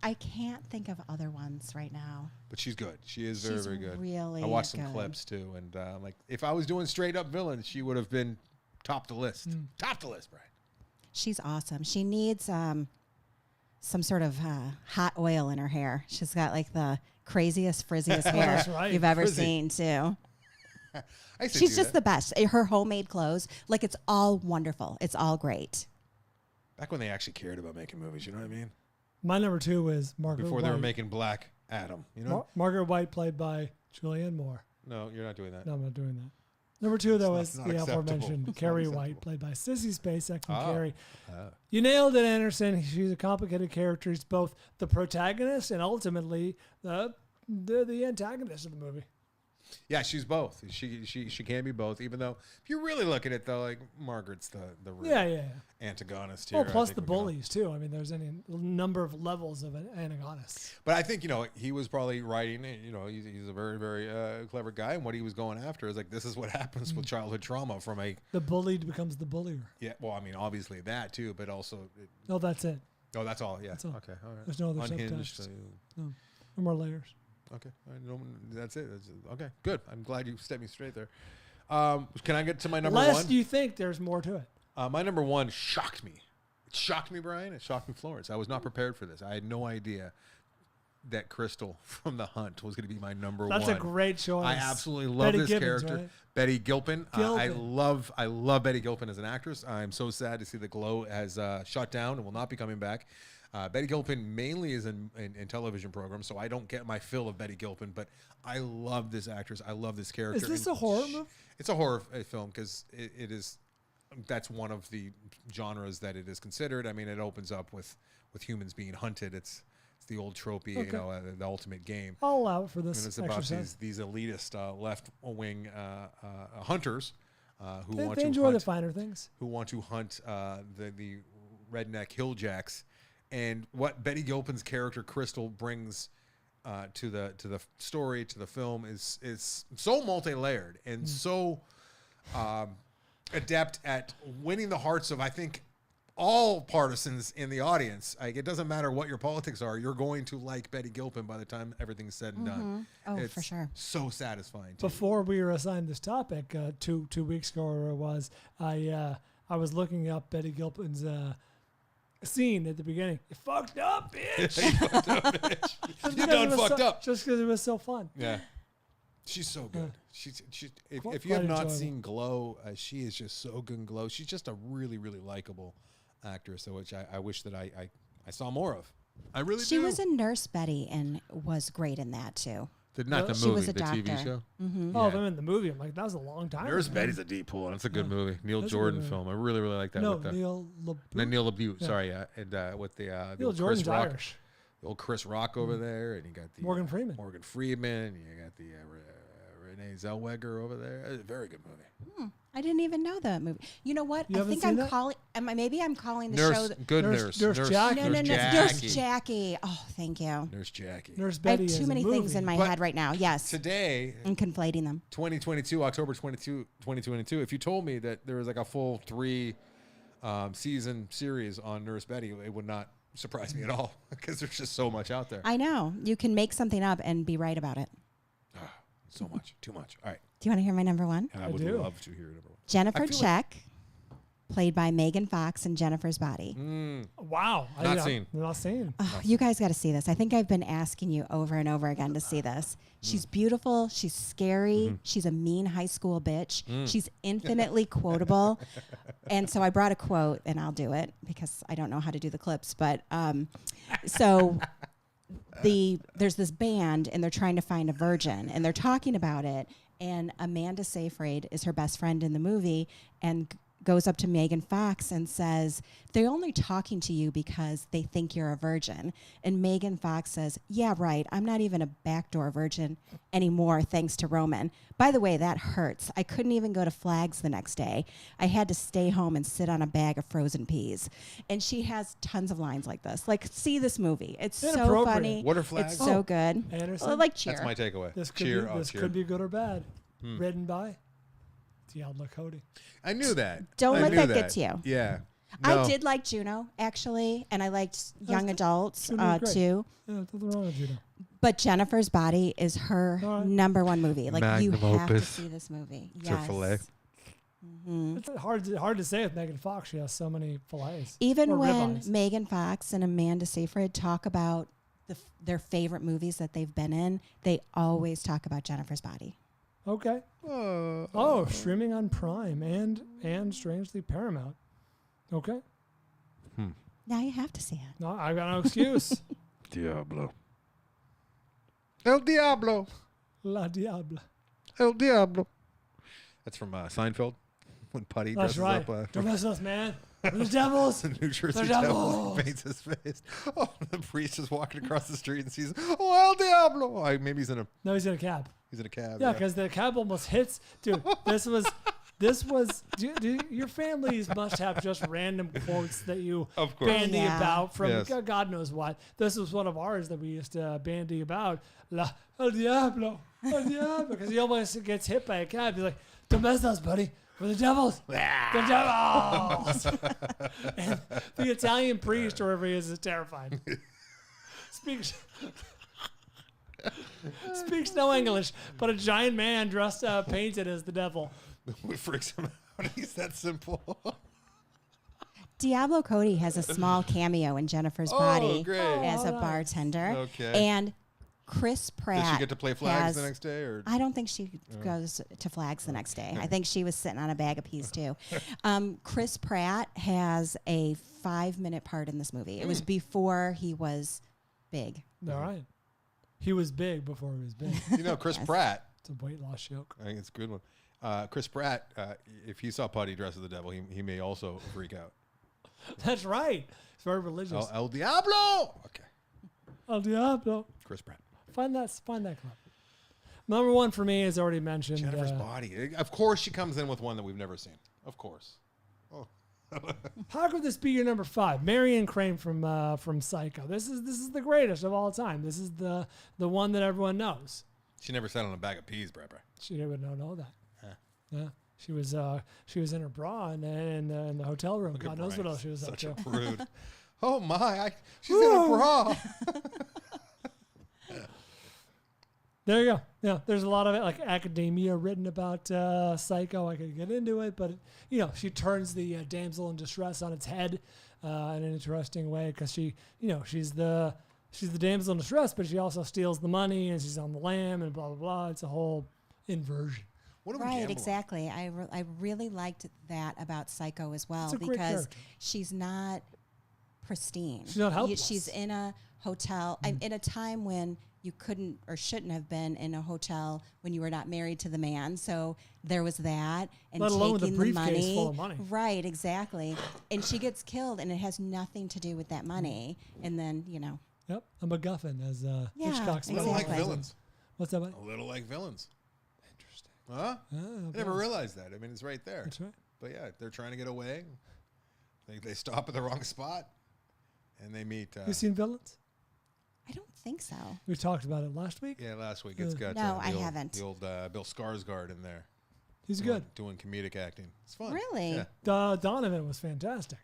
I can't think of other ones right now. but she's good. She is very, She's very good. really I watched some good. clips too, and like if I was doing straight up villain, she would have been top the list. Top the list, Brian. She's awesome. She needs some sort of hot oil in her hair. She's got like the craziest, frizziest hair That's right. you've ever Frizzy. seen too. I used to She's do just that. the best. Her homemade clothes, like it's all wonderful. It's all great. Back when they actually cared about making movies, you know what I mean? My number 2 was Margaret Before White. they were making Black Adam, you know? Margaret White, played by Julianne Moore. No, you're not doing that. No, I'm not doing that. Number 2, though, It's was not the acceptable. aforementioned It's not Carrie acceptable. White, played by Sissy Spacek from Oh. Carrie. You nailed it, Anderson. She's a complicated character. She's both the protagonist and ultimately the antagonist of the movie. Yeah, she's both. She can be both, even though if you really look at it, though, like Margaret's the real Yeah. antagonist here. Well, I plus think the we know. bullies, too. I mean, there's any number of levels of an antagonist. But I think, he was probably writing, he's a very, very clever guy. And what he was going after is like, this is what happens with childhood trauma from The bullied becomes the bullier. yeah, well, I mean, obviously that too, but also, No, that's it. oh, that's all. Yeah. That's all. Okay. All right. There's no other Unhinged. subtext. No more layers. Okay. All right, no, that's it. Okay. Good. I'm glad you set me straight there. Can I get to my number Lest one? you think there's more to it. My number one shocked me. It shocked me, Brian. It shocked me, Florence. I was not prepared for this. I had no idea that Crystal from The Hunt was going to be my number one. That's a great choice. I absolutely love Betty this Gibbons, character. right? Betty Gilpin. I Gilpin. love Betty Gilpin as an actress. I'm so sad to see that Glow has shut down and will not be coming back. Betty Gilpin mainly is in television programs, so I don't get my fill of Betty Gilpin, but I love this actress. I love this character. Is this And a horror movie? It's a horror film because it is. That's one of the genres that it is considered. I mean, it opens up with humans being hunted. It's the old tropey, Okay. the ultimate game. I'll allow it for And this it's about exercise. these elitist left-wing hunters who They want to enjoy hunt, the finer things. who want to hunt the redneck hilljacks. And what Betty Gilpin's character Crystal brings to the story, to the film, is so multi-layered and so adept at winning the hearts of, I think, all partisans in the audience. Like, it doesn't matter what your politics are, you're going to like Betty Gilpin by the time everything's said and done. Oh, It's for sure. so satisfying. Before we were assigned this topic, 2 weeks ago, or it was, I was looking up Betty Gilpin's scene at the beginning. You fucked up, bitch. You done fucked up. Just because it was so fun. Yeah. She's so good. She's if Quite you have not enjoyable. seen Glow, she is just so good in Glow. She's just a really, really likable actress, which I wish that I saw more of. I really She do. was a Nurse Betty and was great in that too. Not the She movie, was a the TV doctor. show. Oh, I'm in the movie. I'm like, that was a long time Nurse ago. Betty's a deep pull. It's a good movie. Neil That's a good Jordan movie. film. I really, really like that. No, with the, Neil Neil LaBute. Yeah. Sorry, and with the Neil old Jordan's Chris Rock, Irish. the old Chris Rock over there, and you got the Morgan Freeman. Morgan Freeman. You got the Renee Zellweger over there. It's a very good movie. I didn't even know that movie. You know what? You I haven't think seen I'm that? calling. Maybe I'm calling the Nurse, show. That, good Nurse nurse. Jackie. no, Nurse Nurse Jackie. Jackie. Oh, thank you. Nurse Jackie. Nurse I have Betty is too a many things movie. in my But head right now. Yes, Today, I'm conflating them. 2022, October 2022, if you told me that there was like a full 3 season series on Nurse Betty, it would not surprise me at all because there's just so much out there. I know you can make something up and be right about it. So much. Too much. All right. Do you want to hear my number one? I would do. love to hear number one. Jennifer I feel Check, played by Megan Fox in Jennifer's Body. Wow. Not seen. Not seen. Oh, you guys got to see this. I think I've been asking you over and over again to see this. She's beautiful. She's scary. She's a mean high school bitch. She's infinitely quotable. And so I brought a quote, and I'll do it because I don't know how to do the clips. But so there's this band, and they're trying to find a virgin, and they're talking about it. And Amanda Seyfried is her best friend in the movie, and goes up to Megan Fox and says, they're only talking to you because they think you're a virgin. And Megan Fox says, yeah, right. I'm not even a backdoor virgin anymore, thanks to Roman. By the way, that hurts. I couldn't even go to Flags the next day. I had to stay home and sit on a bag of frozen peas. And she has tons of lines like this. Like, see this movie. It's so Inappropriate. funny. What are Flags? It's so good. Anderson? Well, like Cheer. That's my takeaway. This could Cheer. be, this Cheer. could be good or bad. Written by Diablo Cody. I knew that. Don't I let knew that get to you. Yeah. I No. did like Juno, actually, and I liked Young Adults Juno was great. too. Yeah, nothing wrong with Juno. But Jennifer's Body is her All right. number one movie. Like, you Magnum have to opus. see this movie. It's her fillet. It's hard to say with Megan Fox. She has so many fillets. Even Or when ribeyes. Megan Fox and Amanda Seyfried talk about their favorite movies that they've been in, they always talk about Jennifer's Body. Okay. Oh, streaming on Prime and strangely Paramount. Okay. Now you have to see it. No, I've got no excuse. Diablo. El Diablo. La Diabla. El Diablo. That's from Seinfeld when Putty That's dresses right. up. Don't mess with us, man. We're the devils. The New Jersey The Devil devils. paints his face. Oh, the priest is walking across the street and sees, oh, El Diablo. Maybe he's in a No, he's in a cab. cab. Yeah, because the cab almost hits. Dude, this was. Your families must have just random quotes that you Of course. bandy Yeah. about from Yes. God knows what. This was one of ours that we used to bandy about. El Diablo. El Diablo. Because he almost gets hit by a cab. He's like, don't mess with us, buddy. We're the devils. The devils. And the Italian priest, or whoever he is terrifying. Speaks no English, but a giant man dressed painted as the devil. What freaks him out? He's that simple. Diablo Cody has a small cameo in Jennifer's Body great. as a nice. bartender. Okay. And Chris Pratt. Did she get to play Flags has- the next day? Or I don't think she goes to Flags the next day. I think she was sitting on a bag of peas too. Chris Pratt has a 5-minute part in this movie. It was before he was big. All right. He was big before he was big. You know, Chris Pratt, It's a weight loss joke. I think it's a good one. Chris Pratt, if he saw Putty dressed as the devil, he may also freak out. That's right. It's very religious. El Diablo! Okay. El Diablo. Chris Pratt. Find that clip. Number one for me, as already mentioned. Jennifer's Body. Of course she comes in with one that we've never seen. Of course. Oh. How could this be your number 5? Marion Crane from Psycho. This is the greatest of all time. This is the one that everyone knows. She never sat on a bag of peas, Barbara. She would not know that. Yeah. She was in her bra in the hotel room. Look at God knows what Brian. else she was Such up a to. prude. Oh my! She's in a bra. There you go. Yeah, there's a lot of like academia written about Psycho. I could get into it, but she turns the damsel in distress on its head in an interesting way because she's the damsel in distress, but she also steals the money and she's on the lam and blah blah blah. It's a whole inversion. What do we Right, gamble on? exactly. I really liked that about Psycho as well It's a great because character. she's not pristine. She's not helpless. She's in a hotel. I'm in a time when you couldn't or shouldn't have been in a hotel when you were not married to the man. So there was that, and Let alone with a taking the briefcase money. full of money. Right, exactly. And she gets killed, and it has nothing to do with that money. And then Yep, a MacGuffin as Yeah, Hitchcock's A little like Exactly. villains. What's that? Buddy? A little like villains. Interesting. Huh? Oh, I never realized that. I mean, it's right there. That's right. But yeah, they're trying to get away. They stop at the wrong spot, and they meet. You seen Villains? I don't think so. We talked about it last week. Yeah, last week it's got No, the I old, haven't. The old Bill Skarsgård in there. He's good. Doing comedic acting. It's fun. Really? Yeah. Donovan was fantastic.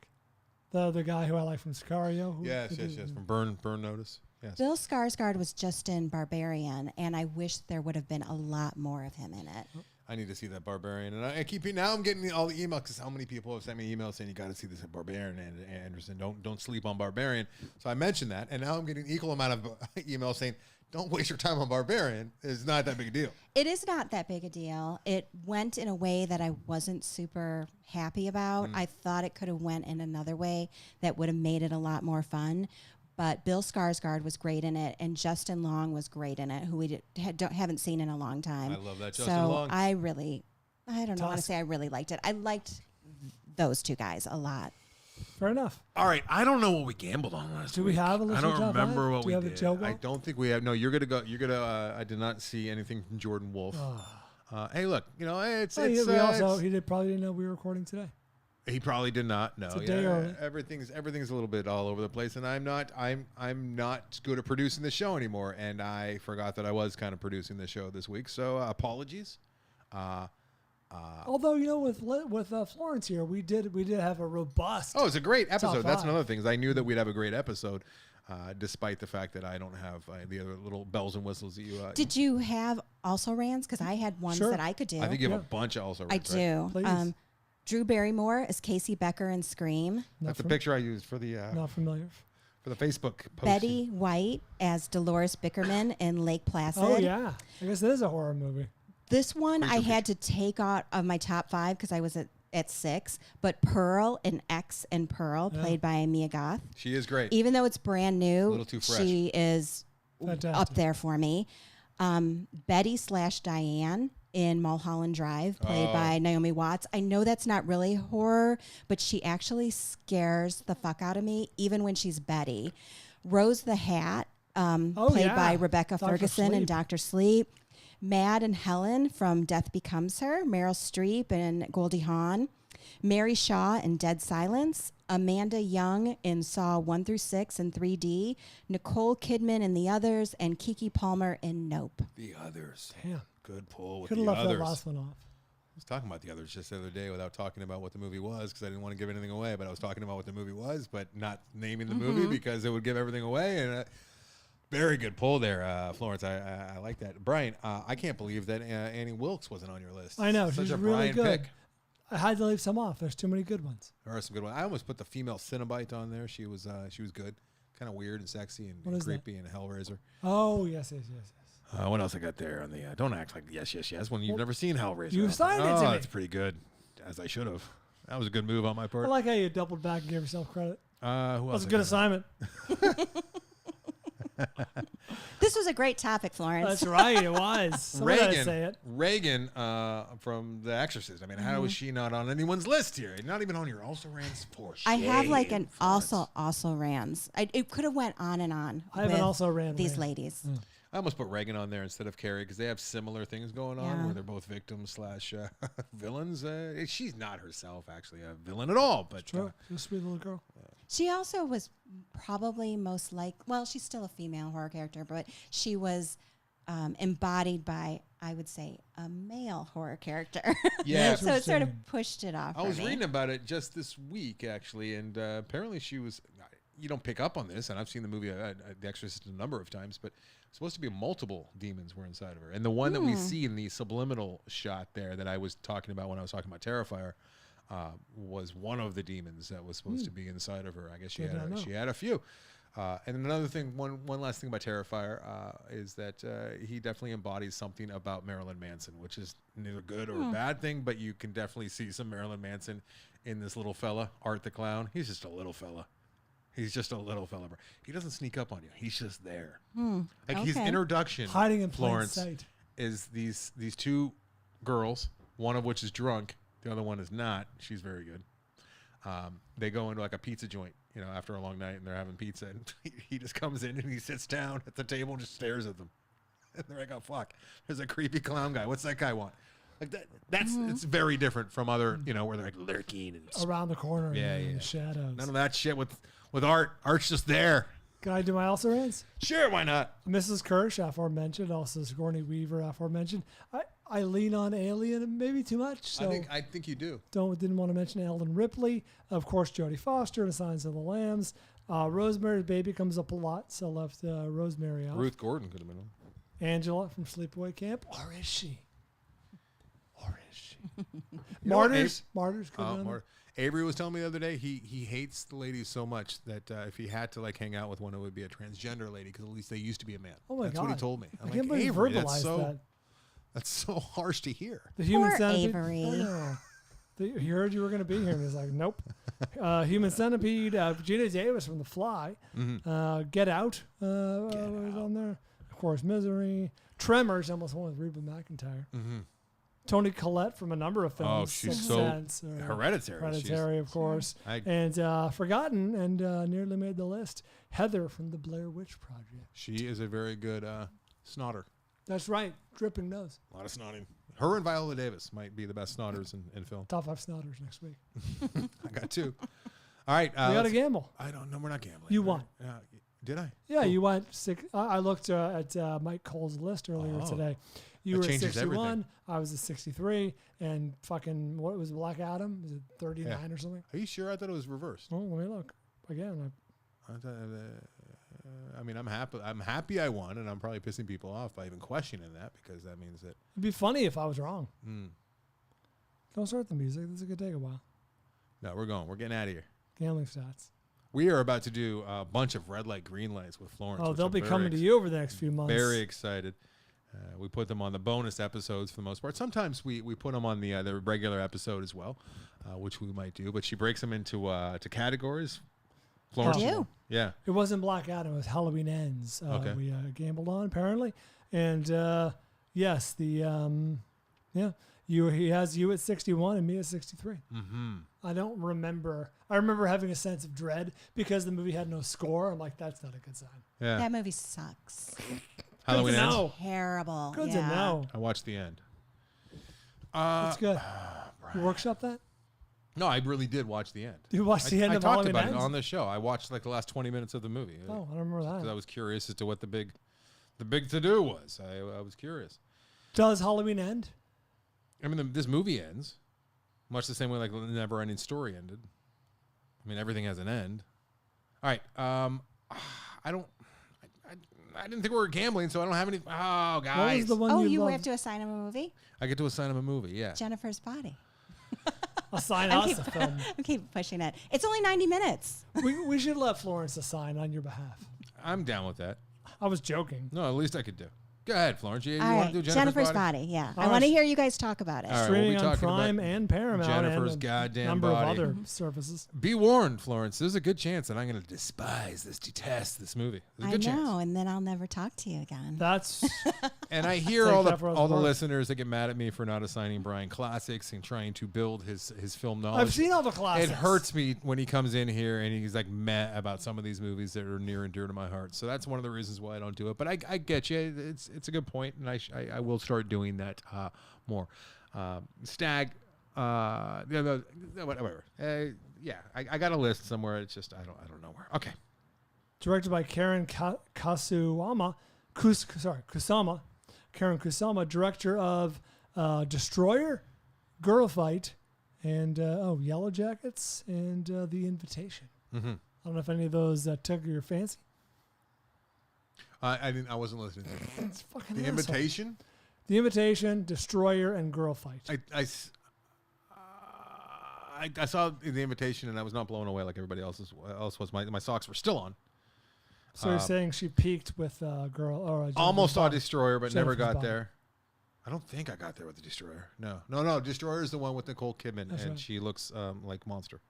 The guy who I like from Sicario. Yes. From Burn Notice. Yes. Bill Skarsgård was just in Barbarian, and I wish there would have been a lot more of him in it. I need to see that Barbarian, and I keep now. I'm getting all the emails because how many people have sent me emails saying you got to see this Barbarian and Anderson. Don't sleep on Barbarian. So I mentioned that, and now I'm getting equal amount of emails saying don't waste your time on Barbarian. It's not that big a deal. It is not that big a deal. It went in a way that I wasn't super happy about. I thought it could have went in another way that would have made it a lot more fun. But Bill Skarsgård was great in it, and Justin Long was great in it, who we haven't seen in a long time. I love that Justin so Long. I don't know how to say I really liked it. I liked those two guys a lot. Fair enough. All right, I don't know what we gambled on last Do week. we have a list I of don't top remember five? what Do we you have a did. Joe I Bob? don't think we have. No, you're gonna go. You're gonna. I did not see anything from Jordan Wolfe. Hey, look, you know, it's. Oh, it's, we also it's he did probably didn't know we were recording today. he probably did not. No, It's a day early. everything's a little bit all over the place, and I'm not good at producing the show anymore, and I forgot that I was kind of producing the show this week. So apologies. Although with Florence here, we did have a robust. Oh, it's a great episode. That's five. another thing. Is I knew that we'd have a great episode, despite the fact that I don't have the other little bells and whistles that you. Did you have also rans? Because I had ones Sure. that I could do. I think you have a bunch also. I do. Please. Drew Barrymore as Casey Becker in Scream. That's the picture I used for the Not familiar. for the Facebook post. Betty White as Dolores Bickerman in Lake Placid. Oh yeah, I guess it is a horror movie. This one I had to take out of my top 5 because I was at 6. But Pearl in X and Pearl, played by Mia Goth. She is great. Even though it's brand new, little too fresh. she is Fantastic. up there for me. Betty/Diane in Mulholland Drive, played by Naomi Watts. I know that's not really horror, but she actually scares the fuck out of me, even when she's Betty. Rose the Hat, played by Rebecca Dr. Ferguson in Sleep. Dr. Sleep. Mad and Helen from Death Becomes Her, Meryl Streep and Goldie Hawn. Mary Shaw in Dead Silence. Amanda Young in Saw 1 through 6 in 3D. Nicole Kidman in The Others, and Keke Palmer in Nope. The Others. Damn, Good pull with could the have left others. that last one off. I was talking about the others just the other day without talking about what the movie was because I didn't want to give anything away. But I was talking about what the movie was, but not naming the movie because it would give everything away. And very good pull there, Florence. I like that. Brian, I can't believe that Annie Wilkes wasn't on your list. I know, Such she's a really Brian good. pick. I had to leave some off. There's too many good ones. There are some good ones. I almost put the female Cenobite on there. She was good, kind of weird and sexy What and is that? creepy and Hellraiser. Oh yes. What else I got there on the? Don't act like yes when you've never seen Hellraiser. you signed it to me. That's pretty good, as I should have. That was a good move on my I part. like how you doubled back and gave yourself credit. Who else? That was a I good got? assignment. This was a great topic, Florence. That's right, it was. Somebody had to say it. Reagan from The Exorcist. I mean, how is she not on anyone's list here? Not even on your also rans for I have like shame, an Florence. also rans. It could have went on and on. I have an with also ran these rant. ladies. I almost put Reagan on there instead of Carrie because they have similar things going on Yeah. where they're both victims / villains. She's not herself actually a villain at all, but True. Just a sweet little girl. She also was probably most she's still a female horror character, but she was embodied by, I would say, a male horror character. Yeah. So it sort of pushed it off. I for was me. reading about it just this week, actually, and apparently she was. You don't pick up on this, and I've seen the movie The Exorcist a number of times, but it's supposed to be multiple demons were inside of her. And the one that we see in the subliminal shot there that I was talking about when I was talking about Terrifier was one of the demons that was supposed to be inside of her. I guess she had a few. And another thing, one last thing about Terrifier is that he definitely embodies something about Marilyn Manson, which is neither good or a bad thing, but you can definitely see some Marilyn Manson in this little fella, Art the Clown. He's just a little fella. He's just a little fella. He doesn't sneak up on you. He's just there. Like his Okay. introduction, Hiding in plain Florence, sight. is these two girls, one of which is drunk, the other one is not. She's very good. They go into like a pizza joint, after a long night, and they're having pizza, and he just comes in and he sits down at the table and just stares at them. And they're like, "Oh fuck, there's a creepy clown guy. What's that guy want?" Like that. It's very different from other, where they're like lurking and Around the corner Yeah, in yeah. the shadows. none of that shit with Art. Art's just there. Can I do my also rans? Sure, why not? Mrs. Kirsch, aforementioned, also Sigourney Weaver, aforementioned. I lean on Alien maybe too much, so I think you do. didn't want to mention Ellen Ripley. Of course, Jodie Foster in Signs of the Lambs. Rosemary's Baby comes up a lot, so left Rosemary out. Ruth Gordon could have been on. Angela from Sleepaway Camp, or is she? know what, Martyrs could have been on there. Avery was telling me the other day he hates the ladies so much that if he had to hang out with one, it would be a transgender lady because at least they used to be a man. Oh my That's God. what he told me. I'm I can't like, believe you Avery, verbalized that's so harsh to hear. The Human Poor Centipede. Avery. I know. He heard you were going to be here, and he's like, "Nope." Human Centipede. Gina Davis from The Fly. Get Out was on there. Of course, Misery. Tremors. Almost one with Reba McEntire. Toni Collette from a number of films. Oh, she's Sixth so Sense, Hereditary. Hereditary, of course. And forgotten and nearly made the list. Heather from the Blair Witch Project. She is a very good snotter. That's right. Dripping nose. A lot of snotting. Her and Viola Davis might be the best snotters in film. Top 5 snotters next week. I got 2. All right. We got to gamble. I don't know. We're not gambling. You won. Did I? Yeah, you went 6. I looked at Mike Cole's list earlier today. You That were at changes 61. everything. I was at 63. And fucking, what was Black Adam? Was it 39 or something? Are you sure? I thought it was reversed. Oh, let me look. Again, I mean, I'm happy. I'm happy I won, and I'm probably pissing people off by even questioning that because that means that. it'd be funny if I was wrong. Don't start the music. This is going to take a while. No, we're going. We're getting out of here. Gambling stats. We are about to do a bunch of red light, green lights with Florence. Oh, which they'll I'm be very coming to you over the next few months. Very excited. We put them on the bonus episodes for the most part. Sometimes we put them on the regular episode as well, which we might do. But she breaks them into to categories. Florence, I do. Yeah. It wasn't Black Adam. It was Halloween Ends. Okay. We gambled on, apparently. And, yes, he has you at 61 and me at 63. Mm-hmm. I don't remember. I remember having a sense of dread because the movie had no score. I'm like, that's not a good sign. Yeah. That movie sucks. Halloween Good to Ends. know. Terrible. Good yeah. to know. I watched the end. It's good. You workshop that? No, I really did watch the end. You watched the end I of talked Halloween about Ends? it on the show. I watched like the last 20 minutes of the movie. Oh, I don't remember Because I that. was curious as to what the big to do was. I was curious. Does Halloween end? I mean, this movie ends much the same way like the never-ending story ended. I mean, everything has an end. All right. I didn't think we were gambling, so I don't have any. Oh, guys. What was the one You loved? have to assign him a movie? I get to assign him a movie. Yeah. Jennifer's Body. Assign I'm us a film. I keep pushing it. It's only 90 minutes. We should let Florence assign on your behalf. I'm down with that. I was joking. No, at least I could do. Go ahead, Florence. You All want right, to do Jennifer's Body? Yeah. All I want to right. hear you guys talk about it. All right, we'll be Streaming on talking Prime about and Paramount Jennifer's and a goddamn number body. of other services. Be warned, Florence. There's a good chance that I'm going to detest this movie. There's a I good chance. know, and then I'll never talk to you again. That's And I hear Take all that for what the it's worth. listeners that get mad at me for not assigning Brian classics and trying to build his film knowledge. I've seen all the classics. It hurts me when he comes in here and he's like meh about some of these movies that are near and dear to my heart. So that's one of the reasons why I don't do it. But I get you. It's a good point, and I will start doing that more. Stag, whatever. Yeah, I got a list somewhere. It's just I don't know where. Okay. Directed by Karen Kusama. Karen Kusama, director of Destroyer, Girl Fight, and Yellow Jackets, and The Invitation. Mm-hmm. I don't know if any of those took your fancy. I didn't. I wasn't listening. It's fucking The asshole. Invitation. The Invitation, Destroyer, and Girl Fight. I saw the Invitation and I was not blown away like everybody else was. My socks were still on. So you're saying she peaked with Girl or Almost saw Body. Destroyer, but never Jennifer's got Body. there. I don't think I got there with the Destroyer. No. Destroyer is the one with Nicole Kidman, That's and right. she looks like Monster.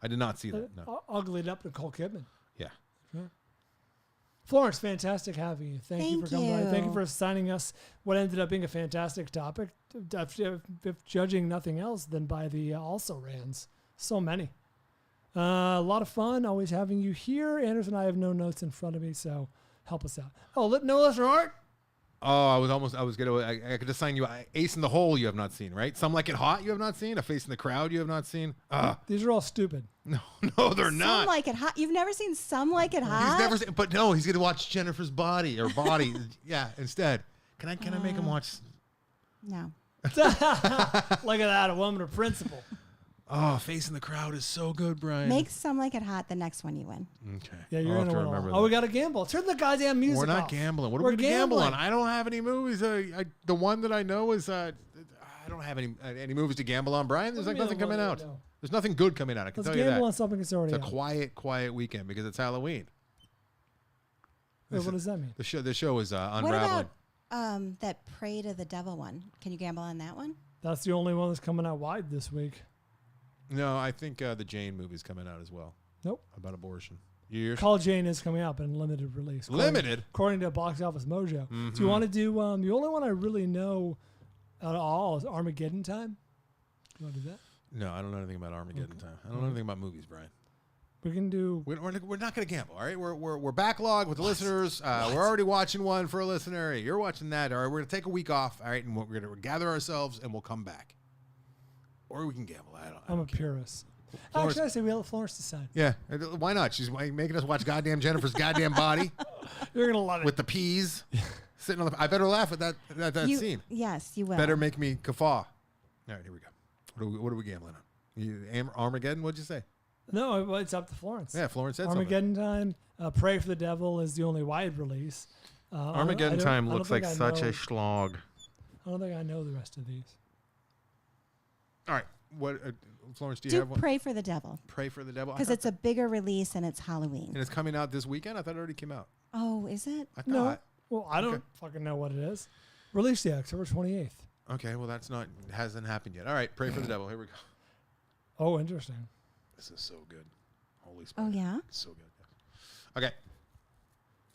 I did not see that. No. Uglied up Nicole Kidman. Yeah. Florence, fantastic having you. Thank you for Thank coming by. Thank you you. for assigning us what ended up being a fantastic topic. If judging nothing else than by the also rans. So many. A lot of fun always having you here. Anderson, I have no notes in front of me, so help us out. Oh, no listener art? Oh, I could assign you Ace in the Hole you have not seen, right? Some Like It Hot you have not seen. A Face in the Crowd you have not seen. These are all stupid. No, they're not. Some Like It Hot. You've never seen Some Like It Hot? He's never seen, but no, he's going to watch Jennifer's Body. Yeah, instead. Can I make him watch? No. Look at that, a woman of principle. Oh, Face in the Crowd is so good, Brian. Make Some Like It Hot the next one you win. Okay. Yeah, you're I'll in have a to win. remember Oh, we that. got to gamble. Turn the goddamn music We're not off. gambling. What are We're we going to gamble on? gambling. I don't have any movies. The one that I know is I don't have any movies to gamble on, Brian. There's What like do you nothing mean coming the one out. that you know? There's nothing good coming out. I can Let's tell you gamble on that. something that's already It's a out. quiet weekend because it's Halloween. Wait, what does that mean? The show is What unraveling. about that Pray to the Devil one? Can you gamble on that one? That's the only one that's coming out wide this week. No, I think the Jane movie's coming out as well. Nope. About abortion. Years. Call Jane is coming out, but in limited release. Limited? According to Box Office Mojo. Mm-hmm. Do you want to do the only one I really know at all is Armageddon Time. You want to do that? No, I don't know anything about Armageddon time. I don't know anything about movies, Brian. We can do. We're not going to gamble, all right? We're backlogged with the listeners. We're already watching one for a listener. Hey, you're watching that, all right? We're going to take a week off, all right? And we're going to gather ourselves, and we'll come back. Or we can gamble. I'm a purist. Florence, Actually, I say we let Florence decide. yeah, why not? She's making us watch goddamn Jennifer's goddamn body You're going to love it. with the peas sitting on the... I better laugh at that scene. Yes, you will. Better make me guffaw. All right, here we go. What are we gambling on? Armageddon, what'd you say? No, well, it's up to Florence. Yeah, Florence said Armageddon Time. Pray for the Devil is the only wide release. Armageddon Time looks like such a slog. I don't think I know the rest of these. All right. What, Florence, do you have one? Pray for the Devil. Pray for the Devil? Because it's a bigger release and it's Halloween. And it's coming out this weekend? I thought it already came out. Oh, is it? I thought. No. Well, I don't fucking know what it is. Release date October 28th. Okay, well, hasn't happened yet. All right, Pray for the Devil. Here we go. Oh, interesting. This is so good. Holy Spirit. Oh, yeah? It's so good. Okay.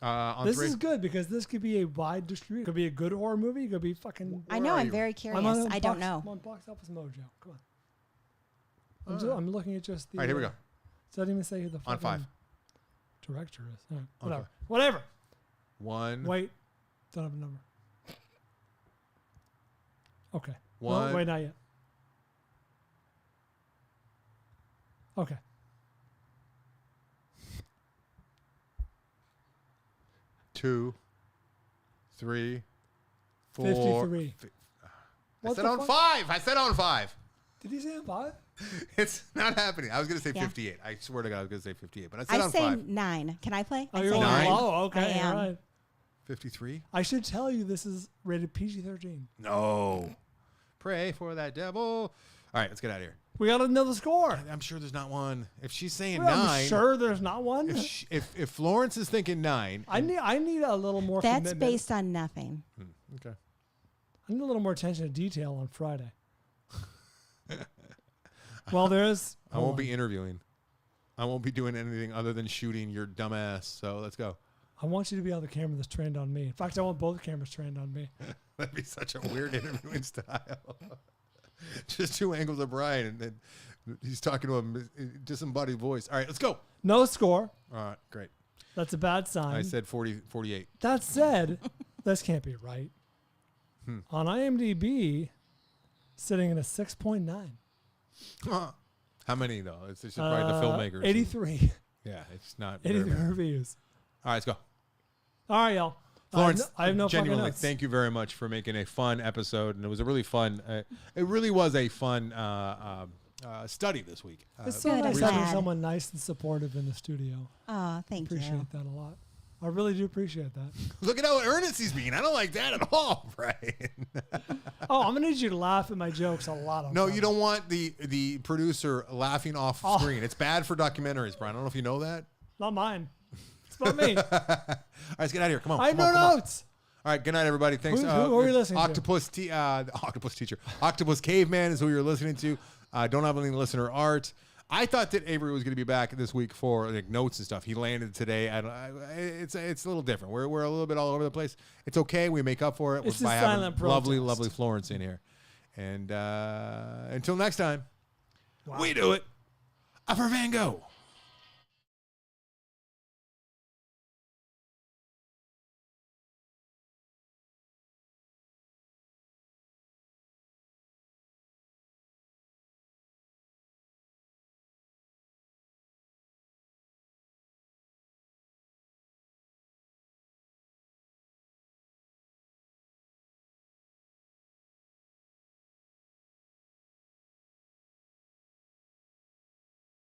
On This 3. is good because this could be a wide distribution. It could be a good horror movie. It could be fucking... I know. are I'm you? very curious. on I don't know. I'm on Box Office Mojo. Come on. I'm looking at just the... All right, here we go. So I didn't even say who the fucking On 5. director is. All right, On whatever. 5. Whatever. 1. Wait. Don't have a number. Okay. 1. No, wait, not yet. Okay. 2, 3, 4. 53. I What said the on fuck? 5. I said on 5. Did he say on 5? It's not happening. I was going to say Yeah. 58. I swear to God, I was going to say 58. But I said I on say 5. 9. Can I play? Oh, I you're say on 9? low. Okay. I am. All right. 53? I should tell you this is rated PG-13. No. Pray for that devil. All right, let's get out of here. We got to know the score. I'm sure there's not one. If she's saying Well, 9. I'm sure there's not one. If Florence is thinking 9. I need a little more That's commitment. based on nothing. Okay. I need a little more attention to detail on Friday. Well, there is. I won't be interviewing. I won't be doing anything other than shooting your dumb ass. So let's go. I want you to be on the camera that's trained on me. In fact, I want both cameras trained on me. That'd be such a weird interviewing style. Just 2 angles of Brian, and then he's talking to him, disembodied voice. All right, let's go. No score. All right, great. That's a bad sign. I said 48. That said, this can't be right. On IMDb, sitting at a 6.9. How many, though? It's just probably the filmmakers. 83. Yeah, it's not. 83 very many. reviews. All right, let's go. All right, y'all. Florence, I have no fucking genuinely, notes. thank you very much for making a fun episode, and it was a really fun. It really was a fun study this week. It's so Good, nice I'm having glad. someone nice and supportive in the studio. Oh, thank Appreciate you. that a lot. I really do appreciate that. Look at how earnest he's being. I don't like that at all, Brian. Oh, I'm gonna need you to laugh at my jokes a lot. On No, Friday. you don't want the producer laughing off screen. It's bad for documentaries, Brian. I don't know if you know that. Not mine. It's about me. All right, let's get out of here. Come on. I have come on, no come on. notes. All right, good night, everybody. Thanks. Who are you listening to? Octopus Teacher. Octopus Caveman is who you're listening to. Don't have any listener art. I thought that Avery was going to be back this week for like notes and stuff. He landed today. It's a little different. We're a little bit all over the place. It's okay. We make up for it It's a by having silent lovely, protest. lovely Florence in here. And until next time, Wow. we do it. For Van Gogh.